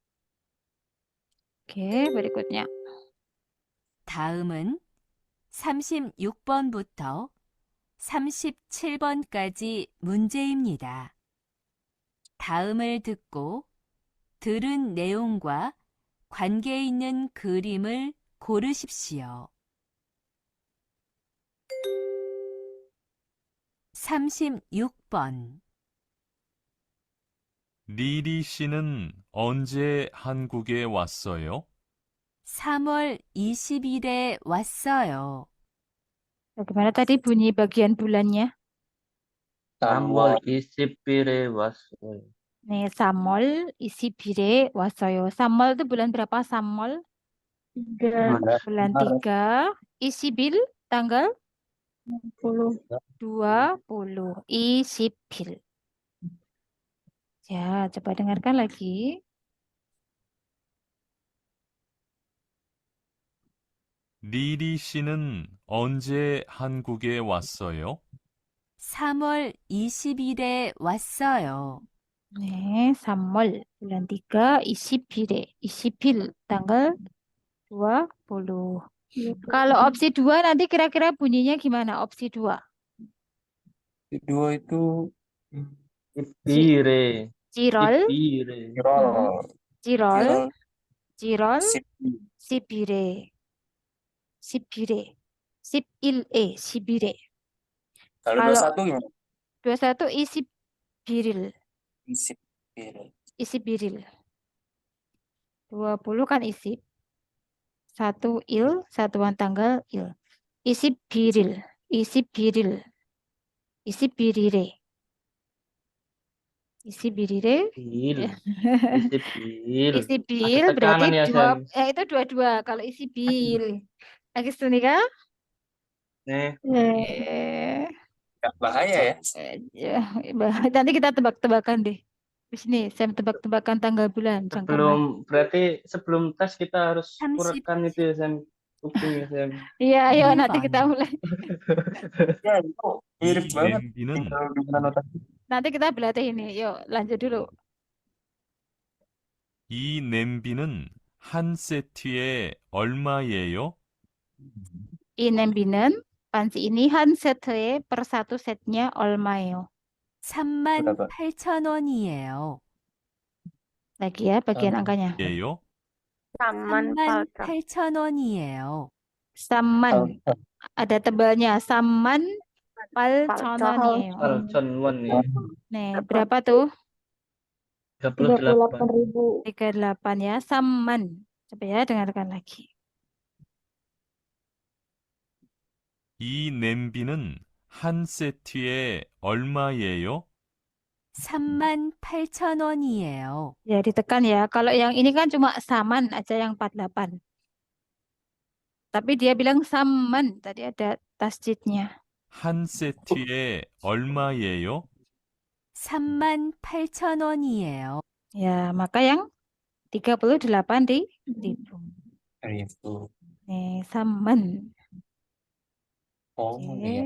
Oke, berikutnya. 다음은 36번부터 37번까지 문제입니다. 다음을 듣고 들은 내용과 관계 있는 그림을 고르십시오. 36번. 리리 씨는 언제 한국에 왔어요? 3월 20일에 왔어요. Bagaimana tadi bunyi bagian bulannya? 3월 20일에 왔어요. 네, 3월 20일에 왔어요. 3월 itu bulan berapa? 3월? 3 Bulan 3. 20일 tanggal puluh 20. 20일. Ya, coba dengarkan lagi. 리리 씨는 언제 한국에 왔어요? 3월 20일에 왔어요. 네, 3월 bulan 3 20일에 20일 tanggal 20. Kalau opsi 2 nanti kira-kira bunyinya gimana opsi 2? Kedua itu Ipire. Cirol, Ipire. Cirol. Cirol, Cirol. Cirol, Sip. Sibire, Sibire, Sipile, Sibire. Kalau Kalau 21 gimana? 21 Isibiril, Sip. Isibiril. 20 kan isib. 1 il, satuan tanggal il. Isibiril, Isibiril, Isibirire. Isibirire. Bil. Isibil. Isibil Ada berarti tekanan ya, Sam. itu dua-dua. Kalau isibil. Lagi Sunika? Nih. Eh, Nggak bahaya ya. nanti kita tebak-tebakan deh. Di sini saya tebak-tebakan tanggal bulan. Berarti sebelum tes kita harus 30. kurekan itu ya, Sam. Kuping ya, Sam. Iya, ayo nanti 1번. kita mulai. Ya, itu mirip 이 banget. 냄비는 Tinggal gimana notasi. Nanti kita berlatih ini. Yuk, lanjut dulu. 이 냄비는 한 세트에 얼마예요? Inembinan, panci ini han set에 per satu setnya 얼마예요? 38,000원이에요. Lagi ya bagian angkanya. 예요? 38,000원이에요. Saman. Ada tebalnya. Saman palconon이에요. 8,000 ya. Nih, berapa tuh? 38. 38 ya. Saman. Coba ya dengarkan lagi. 이 냄비는 한 세트에 얼마예요? 38,000원이에요. Ya, ditekan ya. Kalau yang ini kan cuma saman aja yang 48. Tapi dia bilang saman. Tadi ada tasjidnya. 한 세트에 얼마예요? 38,000원이에요. Ya, maka yang 38 dihitung. Itu. Nih, saman. Oh, Oke. iya.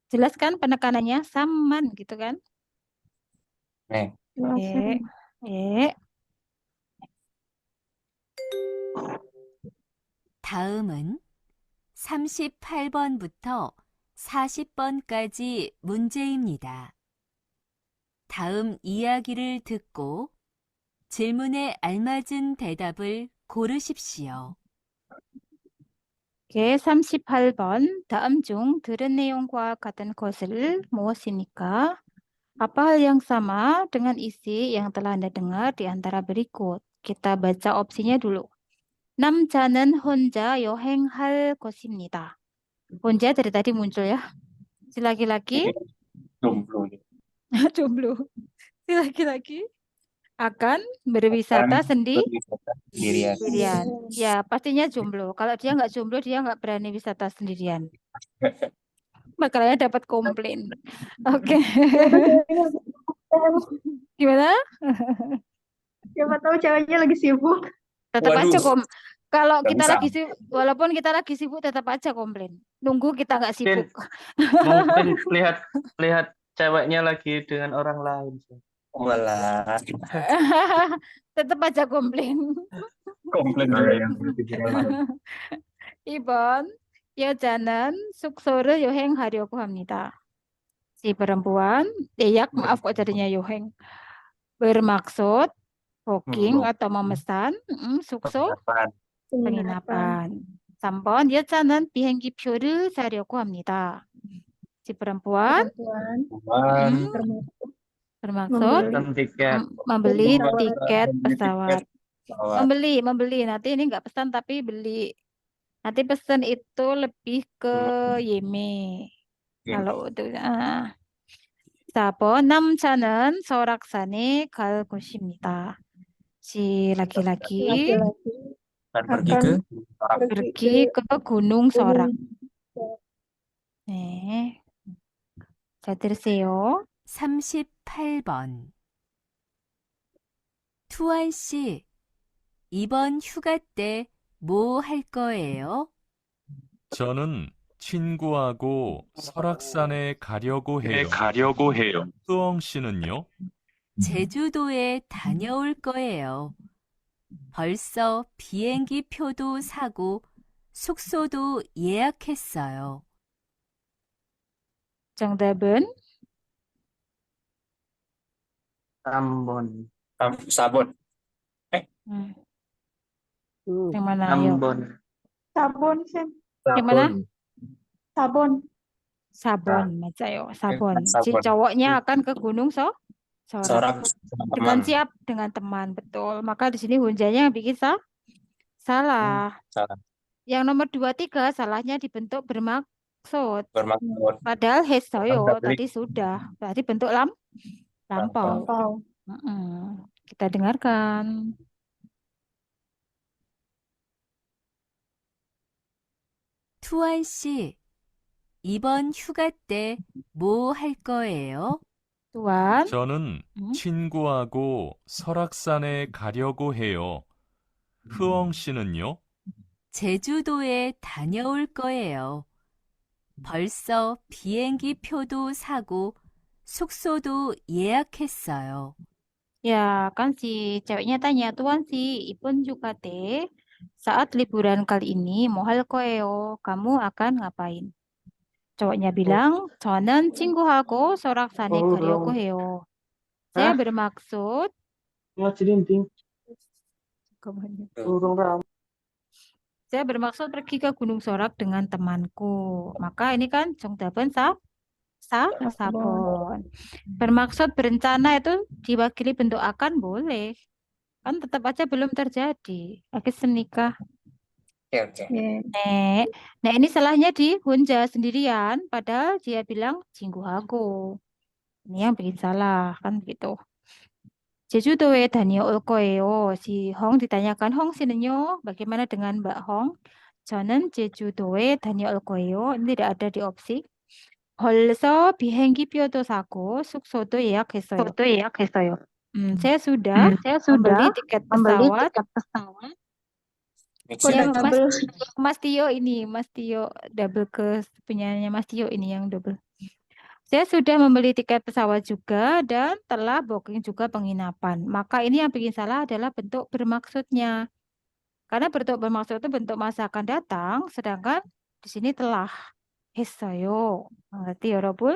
Jelas kan penekanannya saman gitu kan? Nih. Oke. 다음은 38번부터 40번까지 문제입니다. 다음 이야기를 듣고 질문에 알맞은 대답을 고르십시오. Oke, 38번. 다음 중 들은 내용과 같은 것을 무엇입니까? Apa hal yang sama dengan isi yang telah Anda dengar di antara berikut? Kita baca opsinya dulu. 남자는 혼자 여행할 것입니다. 혼자 dari tadi muncul ya. Si laki-laki Jomblo. jomblo. Si laki-laki akan berwisata Berwisata sendirian. sendirian. Ya, pastinya jomblo. Kalau dia nggak jomblo, dia nggak berani wisata sendirian. Makanya dapat komplain. Oke. Gimana? Siapa tahu ceweknya lagi sibuk. Tetap Waduh, aja kalau nggak kita bisa. lagi sibuk, walaupun kita lagi sibuk, tetap aja komplain. Nunggu kita nggak Mungkin sibuk. mungkin lihat ceweknya lagi dengan orang lain sih. Walah, Tetap aja komplain. komplain juga yang 이번 여자는 숙소를 여행하려고 합니다. Si perempuan, maaf kok jadinya 여행. Bermaksud booking atau memesan 숙소 penginapan. 3번 여자는 비행기표를 사려고 합니다. Si perempuan bermaksud Pesan tiket. membeli tiket pesawat. pesawat. Membeli. Nanti ini nggak pesan tapi beli. Nanti pesan itu lebih ke Yeme. Kalau itu 4번 남자는 설악산에 갈 것입니다. Si laki-laki Dan pergi ke pergi ke Gunung Sorak. 네. 잘 들으세요. 38번. 투안 씨, 이번 휴가 때 뭐 할 거예요? 저는 친구하고 설악산에 가려고 해요. 해요. 수엉 씨는요? 제주도에 다녀올 거예요. 벌써 비행기 표도 사고 숙소도 예약했어요. 정답은 Ambon. Sabun. yang mana? Ayo. Ambon. Sabun, Sen. Yang mana? Sabun. Sabon, 맞아요. Sabon. Si Sabon. cowoknya akan ke Gunung Sorak. Sorak Dengan teman. siap, dengan teman, betul. Maka di sini hunjanya yang bikin salah. Salah. Yang nomor 2, 3 salahnya dibentuk bermaksud. Bermaksud. Padahal hesoyo Terbalik. tadi sudah. Berarti bentuk lampau. Kita dengarkan. 투안 씨, 이번 휴가 때 뭐 할 거예요? Tuan, 저는 친구하고 설악산에 가려고 해요. 흐엉 씨는요? 제주도에 다녀올 거예요. 벌써 비행기 표도 사고 숙소도 예약했어요. ya kan si ceweknya tanya, Tuan si Ipun juga deh. Saat liburan kali ini, mohal koeo, kamu akan ngapain? Cowoknya bilang, 저는 친구하고 설악산에 가려고 해요. Saya Hah? bermaksud, Ngaji dinding. Kemana? Urung ram. Saya bermaksud pergi ke Gunung Sorak dengan temanku. Maka ini kan 정답은 sabon. Bermaksud berencana itu diwakili bentuk akan boleh. Kan tetap aja belum terjadi. Nikah. Oke. Nah ini salahnya di Hunja sendirian. Padahal dia bilang 친구하고. Ini yang bikin salah. Kan gitu. 제주도에 다녀올 거예요. Si Hong ditanyakan, Hong 씨는요? Bagaimana dengan Mbak Hong? 저는 제주도에 다녀올 거예요. Ini tidak ada di opsi. 벌써 비행기표도 사고 숙소도 예약했어요. Saya sudah membeli tiket pesawat. Mixing. Mas Tio ini, Mas Tio double ke punyanya Mas Tio ini yang double. Saya sudah membeli tiket pesawat juga dan telah booking juga penginapan. Maka ini yang bikin salah adalah bentuk bermaksudnya. Karena bentuk bermaksud itu bentuk masa akan datang, sedangkan di sini telah. 했어요. Ngerti ya, Robun?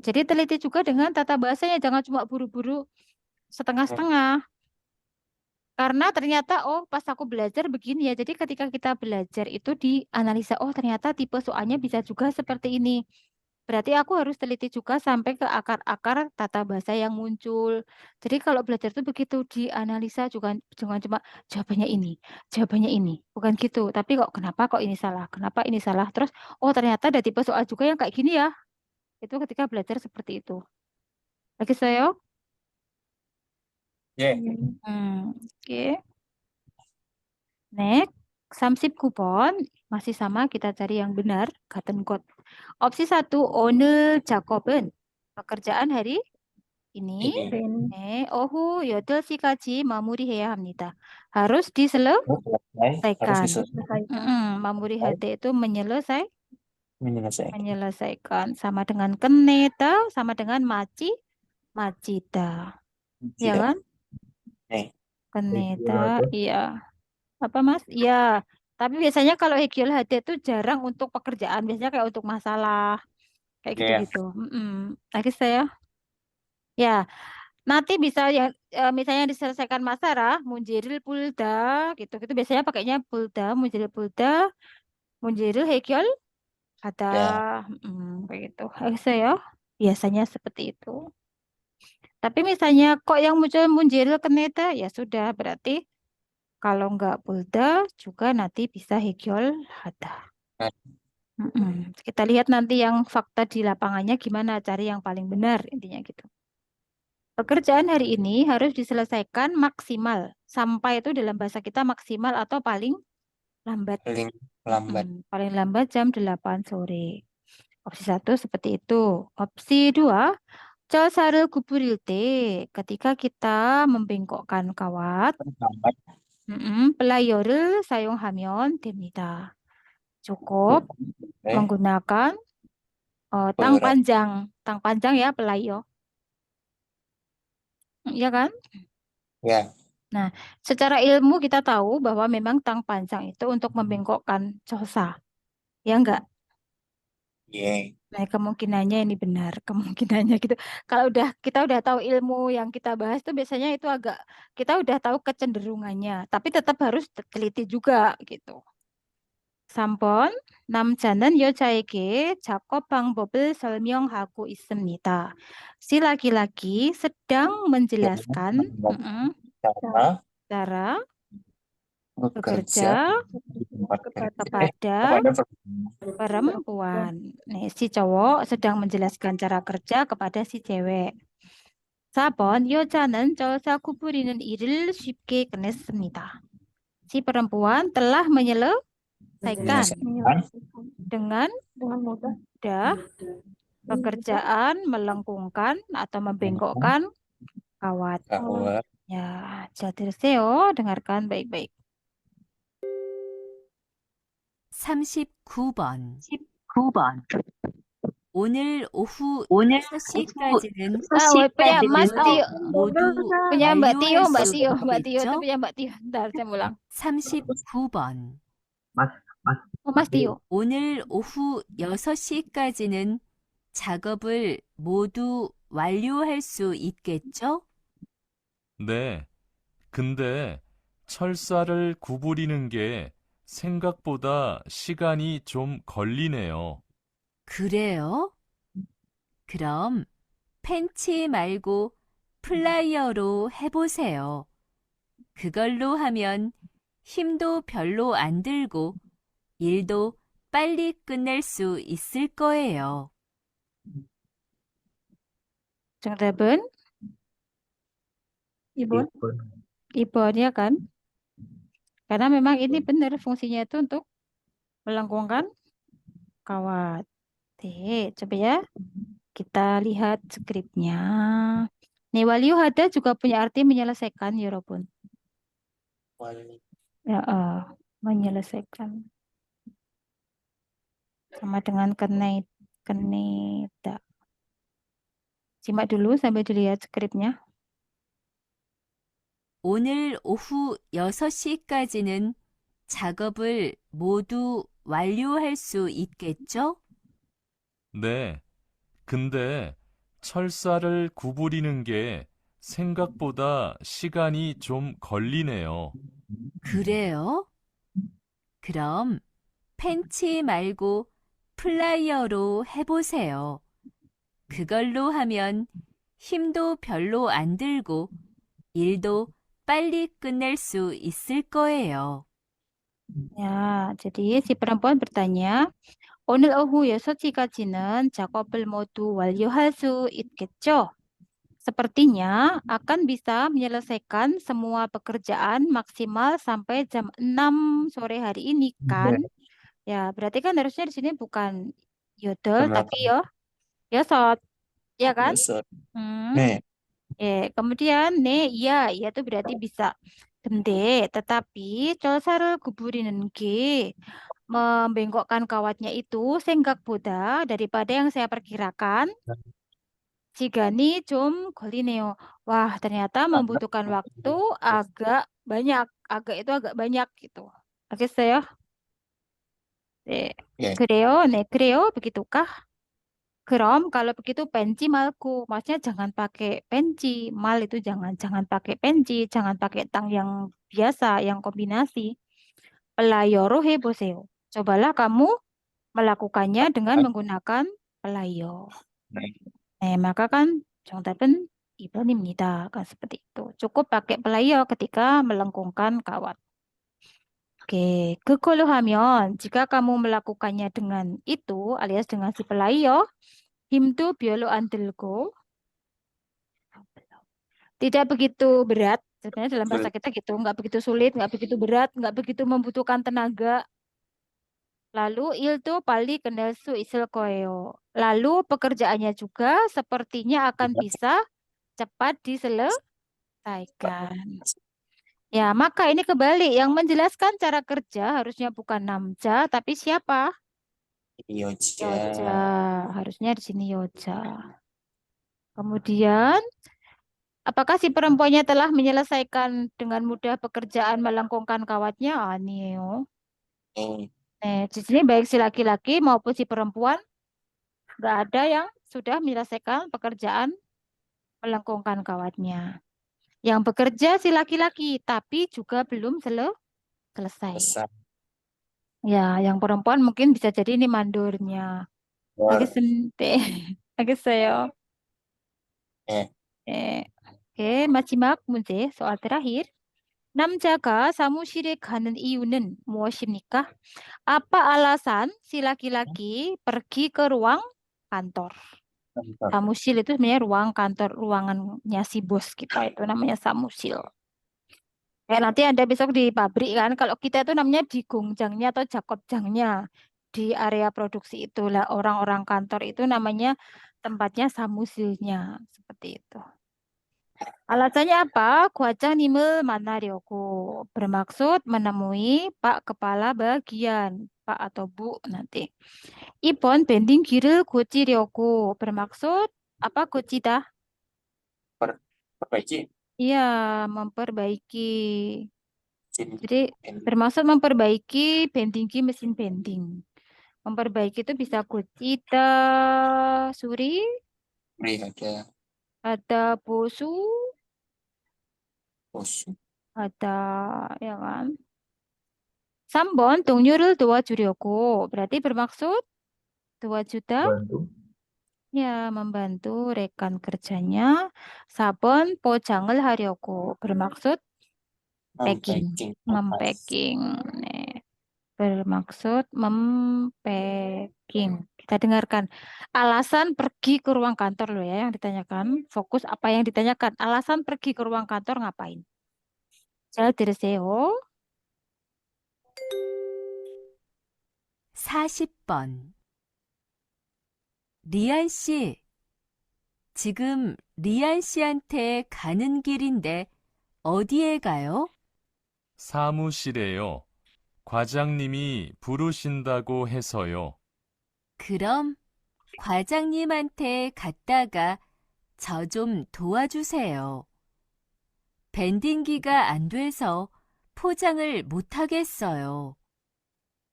Jadi teliti juga dengan tata bahasanya, jangan cuma buru-buru setengah-setengah. Karena ternyata, pas aku belajar begini ya. Jadi ketika kita belajar itu dianalisa, ternyata tipe soalnya bisa juga seperti ini. Berarti aku harus teliti juga sampai ke akar-akar tata bahasa yang muncul. Jadi kalau belajar itu begitu dianalisa juga jangan cuma jawabannya ini. Bukan gitu. Tapi kenapa kok ini salah? Kenapa ini salah? Terus ternyata ada tipe soal juga yang kayak gini ya. Itu ketika belajar seperti itu. 알겠어요? 예. Oke. Next, 39번. Masih sama, kita cari yang benar. 같은 것. Opsi 1, 오늘 작업은 pekerjaan hari ini. Ini. 오후 8시까지 마무리해야 합니다. harus Harus diselesaikan. diselesaikan. 마무리할 때 itu menyelesaikan. Menyelesaikan. Sama dengan 끝내다, sama dengan macita. Ya Tidak. kan? 끝내다, iya. Apa Mas? Iya. Tapi biasanya kalau Hekyul Hade itu jarang untuk pekerjaan. Biasanya kayak untuk masalah. Kayak Iya. gitu-gitu. 알겠어요? Ya. Nanti bisa yang misalnya diselesaikan masalah, 문제를 풀다 gitu. Itu biasanya pakainya 풀다, 문제를 풀다, 문제를 해결하다. Ya. Kayak gitu. 알겠어요? Biasanya seperti itu. Tapi misalnya kok yang muncul 문제를 끝내다, ya sudah. Berarti kalau nggak 풀다 juga nanti bisa 해결하다. Kita lihat nanti yang fakta di lapangannya gimana, cari yang paling benar intinya gitu. Pekerjaan hari ini harus diselesaikan maksimal. Sampai itu dalam bahasa kita maksimal atau paling lambat. Paling lambat. Paling lambat jam 8 sore. Opsi 1 seperti itu. Opsi 2, 쩔살을 구부릴 때 ketika kita membengkokkan kawat, Lambat. 플라이어를 사용하면 됩니다. Cukup menggunakan tang panjang. Tang panjang ya, pelaior. Iya kan? Ya. Nah, secara ilmu kita tahu bahwa memang tang panjang itu untuk membengkokkan cosa. Ya enggak? Iya. Nah, kemungkinannya ini benar, kemungkinannya gitu. Kalau kita udah tahu ilmu yang kita bahas itu biasanya itu agak kita udah tahu kecenderungannya, tapi tetap harus teliti juga gitu. 3번, 남자는 여자에게 작업 방법을 설명하고 있습니다. Si laki-laki sedang menjelaskan cara bekerja kepada perempuan. Nih, si cowok sedang menjelaskan cara kerja kepada si cewek. 4번, 여자는 쩔사 구부리는 일을 쉽게 끝냈습니다. Si perempuan telah menyelesaikan dengan mudah pekerjaan melengkungkan atau membengkokkan kawat. Ya, 잘 들으세요. dengarkan baik-baik. 39번. 오늘 오후 6시까지는 모두 punya Mbak Tio, 완료할 수 itu 있겠죠? punya Mbak Tio. Bentar, saya ulang. 39번. Mas Tio. 오늘 오후 6시까지는 작업을 모두 완료할 수 있겠죠? 네. 근데 철사를 구부리는 게 생각보다 시간이 좀 걸리네요. 그래요? 그럼 펜치 말고 플라이어로 해보세요. 그걸로 하면 힘도 별로 안 들고 일도 빨리 끝낼 수 있을 거예요. 정답은 2번 ya kan? Karena memang ini benar fungsinya itu untuk melengkungkan kawat. Coba ya kita lihat skripnya. Nih, waliyuhada juga punya arti menyelesaikan, 여러분. Ya, menyelesaikan. Sama dengan keneda. Simak dulu sambil dilihat skripnya. 오늘 오후 6시까지는 작업을 모두 완료할 수 있겠죠? 네. 근데 철사를 구부리는 게 생각보다 시간이 좀 걸리네요. 그래요? 그럼 펜치 말고 플라이어로 해보세요. 그걸로 하면 힘도 별로 안 들고 일도 빨리 끝낼 수 있을 거예요. Ya, jadi si perempuan bertanya, 오늘 오후 6시까지는 작업을 모두 완료할 수 있겠죠? sepertinya akan bisa menyelesaikan semua pekerjaan maksimal sampai jam 6 sore hari ini kan? Ya, berarti kan harusnya di sini bukan yodel Jam tapi 8. yosot, ya kan? Besok. Hmm. Nih, Kemudian iya itu berarti bisa. Gende, tetapi colsar을 구부리는 게 membengkokkan kawatnya itu 생각보다 daripada yang saya perkirakan 시간이 좀 걸리네요. Wah, ternyata membutuhkan waktu agak banyak. Agak itu agak banyak gitu. 알겠어요? 네. ya. 그래요? 네, 그래요? begitukah? Krom, kalau begitu penci malku. Maksudnya jangan pakai penci. Mal itu jangan pakai penci, jangan pakai tang yang biasa, yang kombinasi. Pelayoro 해보세요. Cobalah kamu melakukannya dengan menggunakan pelayo. Maka kan 정답은 2번입니다. Kan seperti itu. Cukup pakai pelayo ketika melengkungkan kawat. Oke, 그걸로 하면 jika kamu melakukannya dengan itu alias dengan si pelayo, 힘도 별로 안 들고 tidak begitu berat. Sebenarnya dalam bahasa kita gitu, nggak begitu sulit, nggak begitu berat, nggak begitu membutuhkan tenaga. Lalu iltu pali kendal su isel koeo. Lalu pekerjaannya juga sepertinya akan bisa cepat diselesaikan. Ya, maka ini kebalik. Yang menjelaskan cara kerja harusnya bukan namja, tapi siapa? Yoja. Yoja. Harusnya di sini Yoja. Kemudian apakah si perempuannya telah menyelesaikan dengan mudah pekerjaan melengkungkan kawatnya? Nio. Di sini baik si laki-laki maupun si perempuan, nggak ada yang sudah menyelesaikan pekerjaan melengkungkan kawatnya. Yang bekerja si laki-laki, tapi juga belum selesai. Besar. Ya, yang perempuan mungkin bisa jadi ini mandornya. 알겠어요. 오케이, 마지막 문제, soal terakhir. 남자가 사무실에 가는 이유는 무엇입니까? Apa alasan si laki-laki pergi ke ruang kantor? Samusil itu sebenarnya ruang kantor, ruangannya si bos kita itu namanya samusil. Nanti Anda besok di pabrik kan, kalau kita itu namanya di gongjangnya atau jakopjangnya di area produksi itulah orang-orang kantor itu namanya tempatnya samusilnya seperti itu. Alasannya apa? 과장님을 만나려고 bermaksud menemui Pak Kepala Bagian, Pak atau Bu nanti. 2번 밴딩 귀를 고치려고 bermaksud apa 고치다? Perbaiki. Iya, memperbaiki. Jadi bermaksud memperbaiki bendinggi mesin bending. Memperbaiki itu bisa 고치다, suri, ada bosu, ada ya kan. 3번 동료를 도와주려고 berarti bermaksud 도와주다. Ya, membantu rekan kerjanya. 4번 포장을 하려고 bermaksud packing, mempacking. Bermaksud mempacking. Kita dengarkan. Alasan pergi ke ruang kantor loh ya yang ditanyakan. Fokus apa yang ditanyakan. Alasan pergi ke ruang kantor ngapain? 잘 들으세요. 40번. 리안 씨, 지금 리안 씨한테 가는 길인데 어디에 가요? 사무실에요. 과장님이 부르신다고 해서요. 그럼 과장님한테 갔다가 저 좀 도와주세요. 밴딩기가 안 돼서 포장을 못 하겠어요.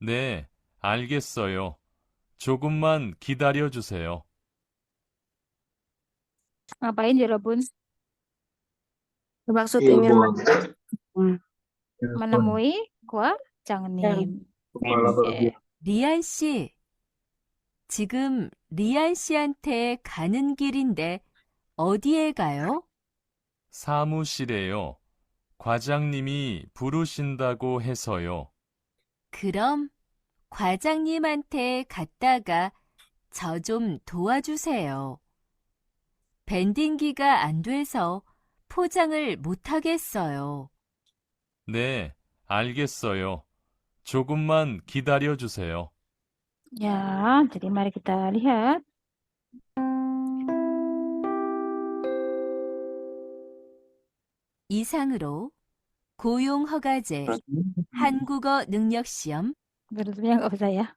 네, 알겠어요. 조금만 기다려 주세요. Ngapain 여러분? Bermaksud ingin Menemui 과장님. 리안 씨, 지금 리안 씨한테 가는 길인데 어디에 가요? 사무실에요. 과장님이 부르신다고 해서요. 그럼 과장님한테 갔다가 저 좀 도와주세요. 밴딩기가 안 돼서 포장을 못 하겠어요. 네, 알겠어요. 조금만 기다려 주세요. Ya, jadi mari kita lihat. 이상으로 고용허가제 Terus 한국어 능력시험 Berarti nggak usah ya.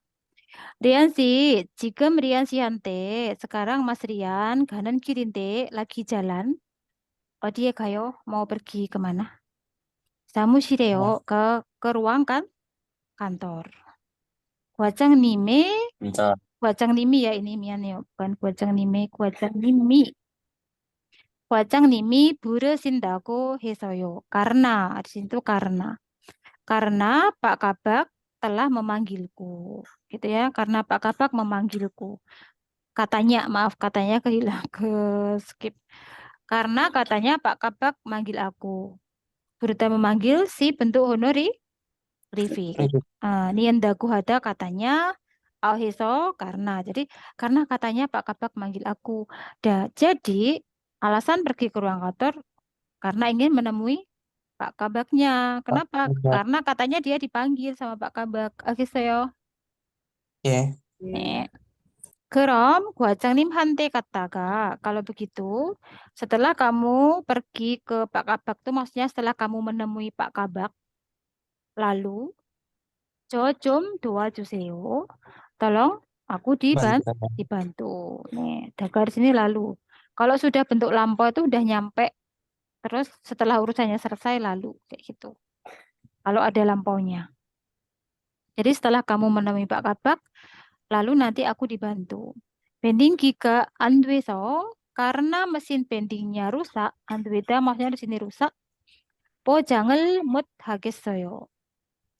Rian sih, 지금 Rian 씨한테 sekarang Mas Rian kanan kiri lagi jalan. 어디에 가요? mau pergi kemana? 사무실에요. ke ruang kan kantor. 과장님의 bentar. 과장님이 ya ini mian요. bukan 과장님의 과장님이 과장님이 부르신다고 해서요. Karena di situ karena Pak Kabak telah memanggilku. Gitu ya, karena Pak Kabak memanggilku. Katanya, maaf katanya kehilang ke skip. Karena katanya Pak Kabak manggil aku. Berita memanggil si bentuk honorific. Niendaku hada katanya Alhiso karena. Jadi karena katanya Pak Kabak manggil aku. Jadi alasan pergi ke ruang kantor karena ingin menemui Pak Kabaknya. Kenapa? Karena katanya dia dipanggil sama Pak Kabak. Alhiso. 예. 네. 그럼 과장님한테 갔다가 kalau begitu setelah kamu pergi ke Pak Kabak itu maksudnya setelah kamu menemui Pak Kabak lalu 저 좀 도와주세요. Tolong aku dibantu. Nih, dari sini lalu. Kalau sudah bentuk lampau itu udah nyampe terus setelah urusannya selesai lalu kayak gitu. Kalau ada lampaunya. Jadi setelah kamu menemui Pak Kabak lalu nanti aku dibantu. Bending giga 안돼서 karena mesin bendingnya rusak, 안되다 maksudnya di sini rusak. 포장을 못 하겠어요.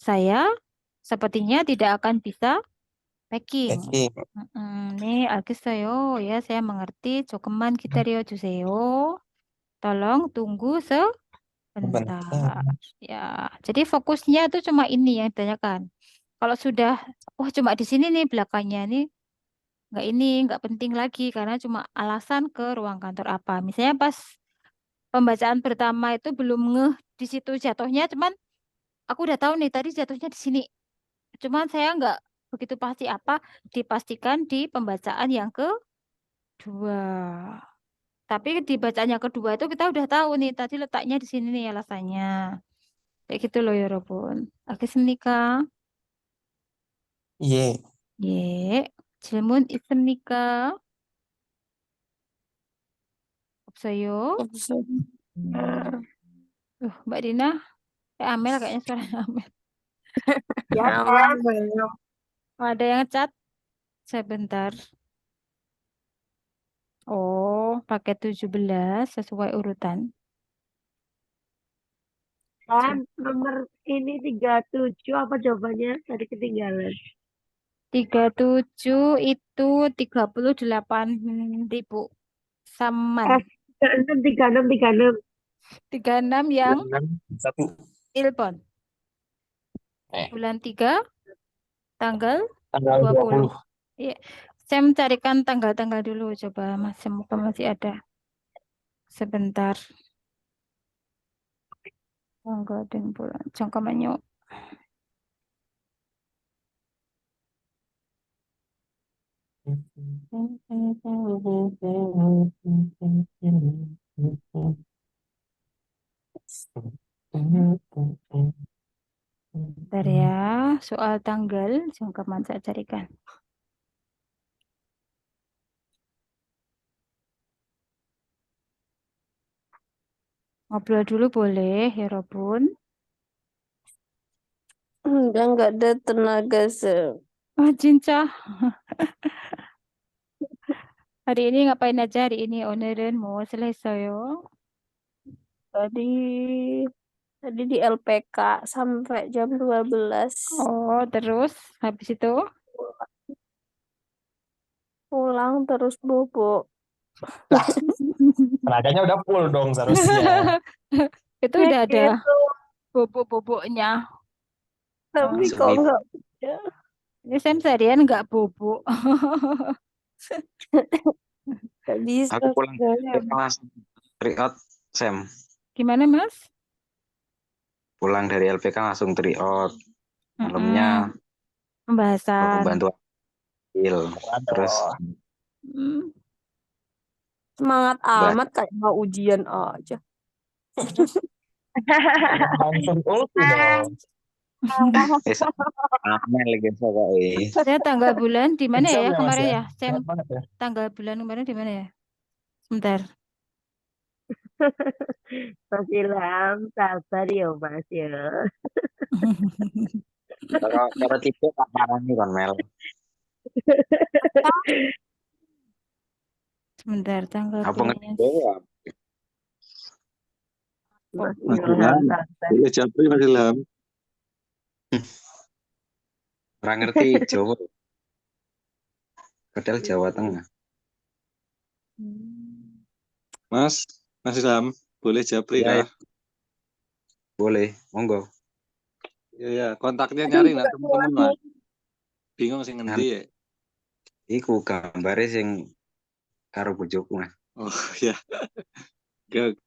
Saya sepertinya tidak akan bisa packing. 네, 알겠어요. Ya, saya mengerti. 조금만 기다려 주세요. Tolong tunggu sebentar. Ya, jadi fokusnya itu cuma ini yang ditanyakan. Kalau sudah, oh cuma di sini nih belakangnya nih, nggak penting lagi karena cuma alasan ke ruang kantor apa. Misalnya pas pembacaan pertama itu belum ngeh di situ jatuhnya, cuman aku udah tahu nih tadi jatuhnya di sini. Cuman saya nggak begitu pasti apa dipastikan di pembacaan yang kedua. Tapi di bacaan yang kedua itu kita udah tahu nih tadi letaknya di sini nih alasannya. Kayak gitu loh ya 여러분. 알겠습니까? 예. 예. 질문 있습니까? 없어요? Mbak Dina, Amel kayaknya suaranya Amel. Ya, belum. Ada yang chat? Sebentar. Oh, pakai 17 sesuai urutan. Kan nomor ini 37 apa jawabannya? Tadi ketinggalan. 37 itu 38.000. Saman. 36. 36 yang 1. Ilpon. Bulan 3, tanggal Tanggal 20. Iya. Saya mencarikan tanggal-tanggal dulu. Coba semoga masih ada. Sebentar. Tanggal dan bulan. 잠깐만요. Bentar ya. Soal tanggal. 잠깐만 saya carikan. Ngobrol dulu boleh ya Robun. Udah nggak ada tenaga Ah, Cinca. Hari ini ngapain aja hari ini? 오늘은 뭐 selesai? tadi tadi di LPK sampai jam 12. Oh, terus habis itu? Pulang terus bobo. Tenaganya udah full dong seharusnya. Itu udah ada Gitu. bobok-boboknya. Tapi Oh, kok sweet. nggak ada. Ini Sam seharian nggak bobok. Gak bisa Aku pulang Sam. langsung tryout, Sam. Gimana, Mas? Pulang dari LPK langsung tryout. Malamnya Mm-mm. Pembahasan. bantu hasil. Terus Waduh. Hmm. Semangat Bah- amat kayak mau ujian aja. Langsung ulti dong. Aman lagi pokoknya. Saya tanggal bulan di mana Kejam ya ya, Mas, kemarin ya? ya? Sam, Hebat banget ya. tanggal bulan kemarin di mana ya? Sebentar. Mas Ilham, sabar ya Mas ya. Kalau tipe tak parah nih kan Mel. Sebentar, tanggal Apa bulannya. ngerti ya? Mas Mas Ilham, Ilham, sabar. boleh Japri Mas Ilham. Orang ngerti Jawa, padahal Jawa Tengah. Mas Ilham, boleh Japri Ya, kah? boleh, monggo. Ya, kontaknya Aduh, nyari nak gak temen-temen kuat. Mas. Bingung sih ngendi ya. Iku gambare sing karo bojoku Mas. Oh ya. Oke,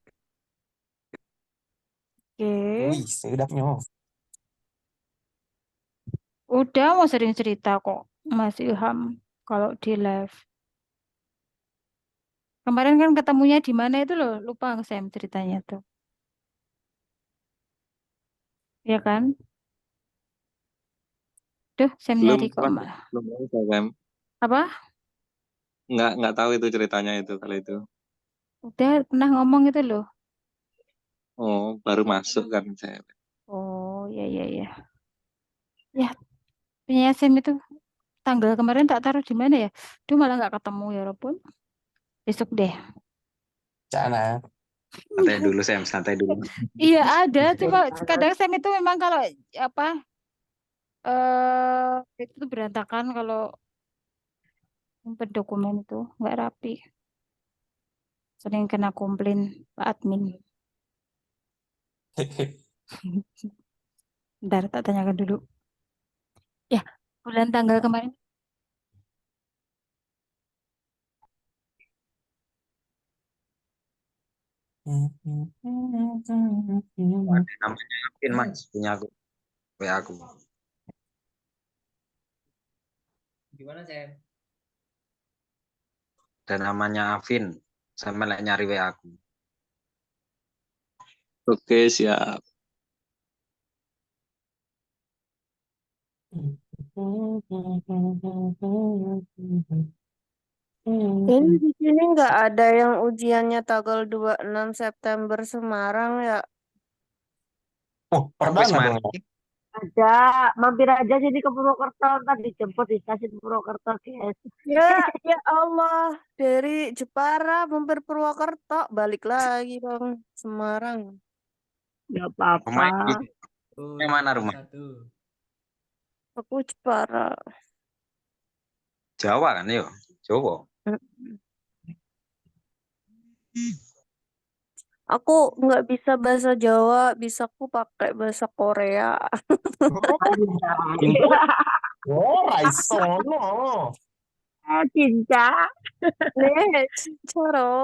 Oke. Wih, sedapnya. Udah mau sering cerita kok Mas Ilham kalau di live. Kemarin kan ketemunya di mana itu loh, lupa Sam ceritanya tuh. Ya kan? Duh, Sam belum nyari kok Mas, malah. belum tahu saya, Sam. Apa? Nggak tahu itu ceritanya itu kali itu. Udah pernah ngomong itu loh. Oh, baru masuk kan saya. Oh, ya ya ya. Ya, punya Sam itu tanggal kemarin tak taruh di mana ya? Duh, malah nggak ketemu ya walaupun. Besok deh. Cana. Santai dulu Sam, santai dulu. Iya ada, cuma kadang Sam itu memang kalau apa itu tuh berantakan kalau dokumen itu nggak rapi. Sering kena komplain Pak admin. Bentar, tak tanyakan dulu. Ya, bulan tanggal kemarin. Namanya Afin Mas, punya aku. WA aku. Gimana, Sam? Dan namanya Afin. Sama lek nyari WA aku. Oke, siap. Ini di sini nggak ada yang ujiannya tanggal 26 September Semarang ya. Oh, Wis perdana mari. dong ya. Ada, mampir aja sini ke Purwokerto, ntar dijemput di stasiun Purwokerto, guys. Ya Allah, dari Jepara mampir Purwokerto, balik lagi dong Semarang. Gak apa-apa. Rumah ini. Oh, Yang mana jam rumah? 1. Aku Jepara. Jawa kan yuk. Jawa. Aku nggak bisa bahasa Jawa, bisa aku pakai bahasa Korea. Oh, Raisono. Cinta. Nih, caro.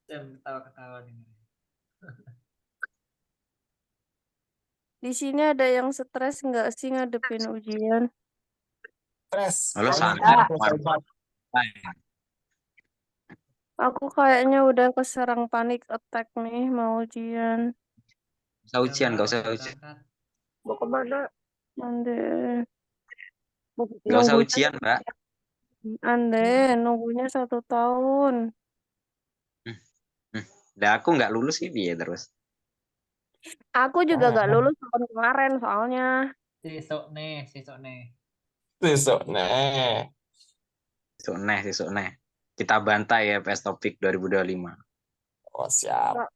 Sam ketawa-ketawa nih. Di sini ada yang stres nggak sih ngadepin ujian? Stres. Halo, Kalau santai. aku hebat. Aku kayaknya udah keserang panik attack nih mau ujian. Gak usah ujian, Jam gak usah berapa ujian. berangkat? Mau kemana? Ande, Gak usah nunggunya, ujian, Mbak. ande, nunggunya 1 tahun. Lah aku nggak lulus sih biar terus. Aku juga gak lulus tahun kemarin soalnya. Sesok nih. Besok, nih. Sesuk neh. Kita bantai ya PS Topik 2025. Oh, siap.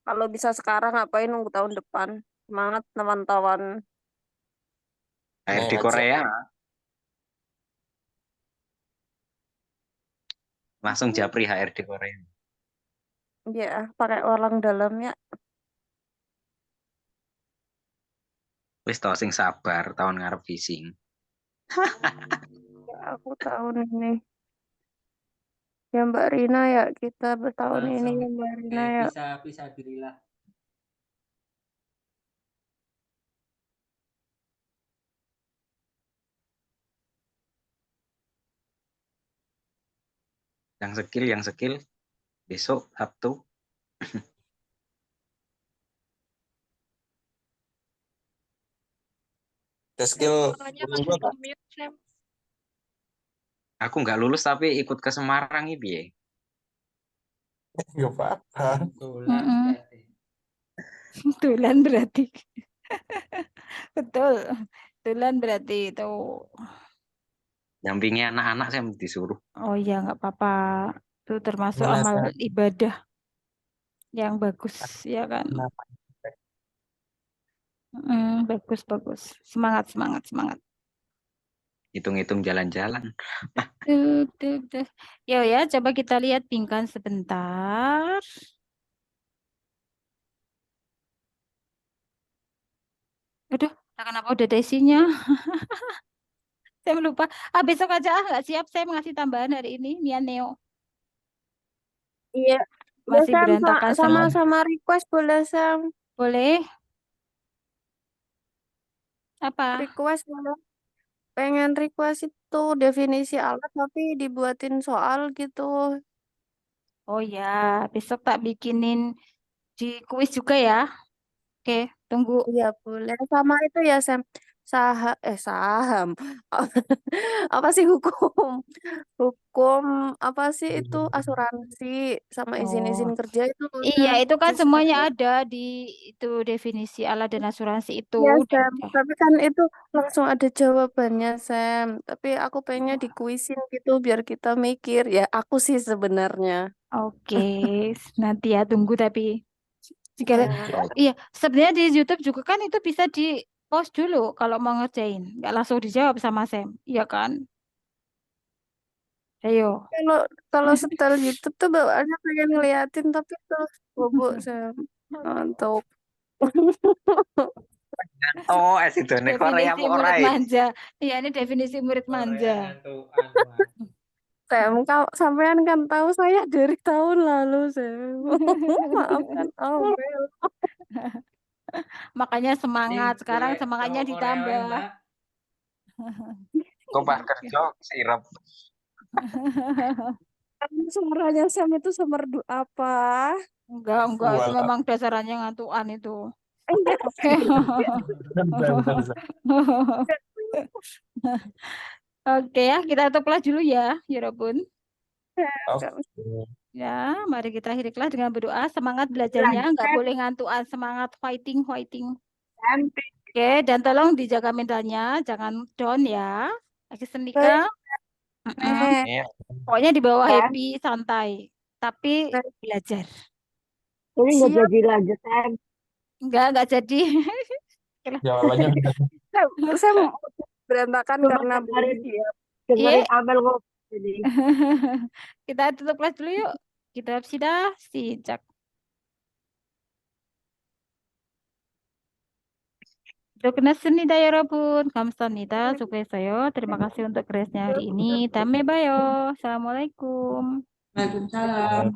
Kalau bisa sekarang ngapain nunggu tahun depan? Semangat teman-teman. HRD Nih, Korea. Langsung japri HRD Korea. Ya, pakai walang dalamnya. Wis tau sing sabar tahun ngarep vising. Ya, aku tahun ini. Ya Mbak Rina ya, kita bertahun ini ya Mbak Rina ya. Bisa dirilah. Yang skill besok Sabtu. Tes skill Suaranya lulus masih apa? mute, Sam. Aku nggak lulus tapi ikut ke Semarang ini piye? Nggak apa-apa. Tulan Mm-mm. berarti. Tulan berarti. Betul. Tulan berarti itu. Dampingi anak-anak saya disuruh. Oh iya, nggak apa-apa. Itu termasuk Malah amal saya ibadah yang bagus, ya kan? kenapa? Bagus, bagus. Semangat, semangat, semangat. Hitung-hitung jalan-jalan. Tuh. Yo ya, coba kita lihat pingkan sebentar. Aduh, kenapa udah ada isinya? Saya lupa. Besok aja nggak siap. Saya ngasih tambahan hari ini. Nia Neo. Iya, ya Masih Sam, berantakan semua. sama-sama request boleh Sam. Boleh? Apa? Request boleh. Pengen request itu definisi alat tapi dibuatin soal gitu. Oh ya, besok tak bikinin di kuis juga ya. Oke, tunggu. Iya boleh. Sama itu ya Sam. Saham. Apa sih hukum? Hukum apa sih itu asuransi sama izin-izin Oh, kerja itu iya udah itu kan di semuanya saya. ada di itu definisi alat dan asuransi itu. Iya Udah Sam, ada. tapi kan itu langsung ada jawabannya Sam. Tapi aku pengennya dikuisin gitu biar kita mikir. Ya aku sih sebenarnya. Oke, nanti ya tunggu tapi jika Ya, iya sebenarnya di YouTube juga kan itu bisa di post dulu kalau mau ngerjain, nggak langsung dijawab sama Sam, iya kan? Ayo. kalau kalau setel YouTube tuh bawaannya pengen ngeliatin tapi terus bobok Sam. Ngantuk. Oh, itu nih Korea Definisi apa ora murid ya? manja. Iya, ini definisi murid Korea manja. ngantukan. Sam, sampean kan tahu saya dari tahun lalu Sam. Maafkan Amel. Makanya semangat. Ini Sekarang golek semangatnya cowok Korea wae, ditambah. Mbak. Kok pas kerja sirap. Suaranya Sam itu semerdu apa? Enggak, itu Walah. memang dasarnya ngantuan itu. Enggak. Oke. Bentar. Oke ya, kita tutup kelas dulu ya, Yorobun. Oke. Ya, mari kita akhiri kelas dengan berdoa. Semangat belajarnya, nggak boleh ngantuan. Semangat fighting. Oke, dan tolong dijaga mentalnya, jangan down ya. Lagi Senika. Iya. Pokoknya di bawah Sam, happy, santai. Tapi belajar. ini nggak Siap. jadi lanjut Sam. Enggak jadi. Jawabannya Sam berantakan Cuma karena dengerin siap. dengerin Iya. Amel ngomong jadi. Kita tutup kelas dulu yuk. Kita 합시다. 시작. 끝났습니다, 여러분. 감사합니다. 수고했어요. terima kasih untuk kelasnya hari ini. 다음에 봐요. Assalamualaikum. Waalaikumsalam.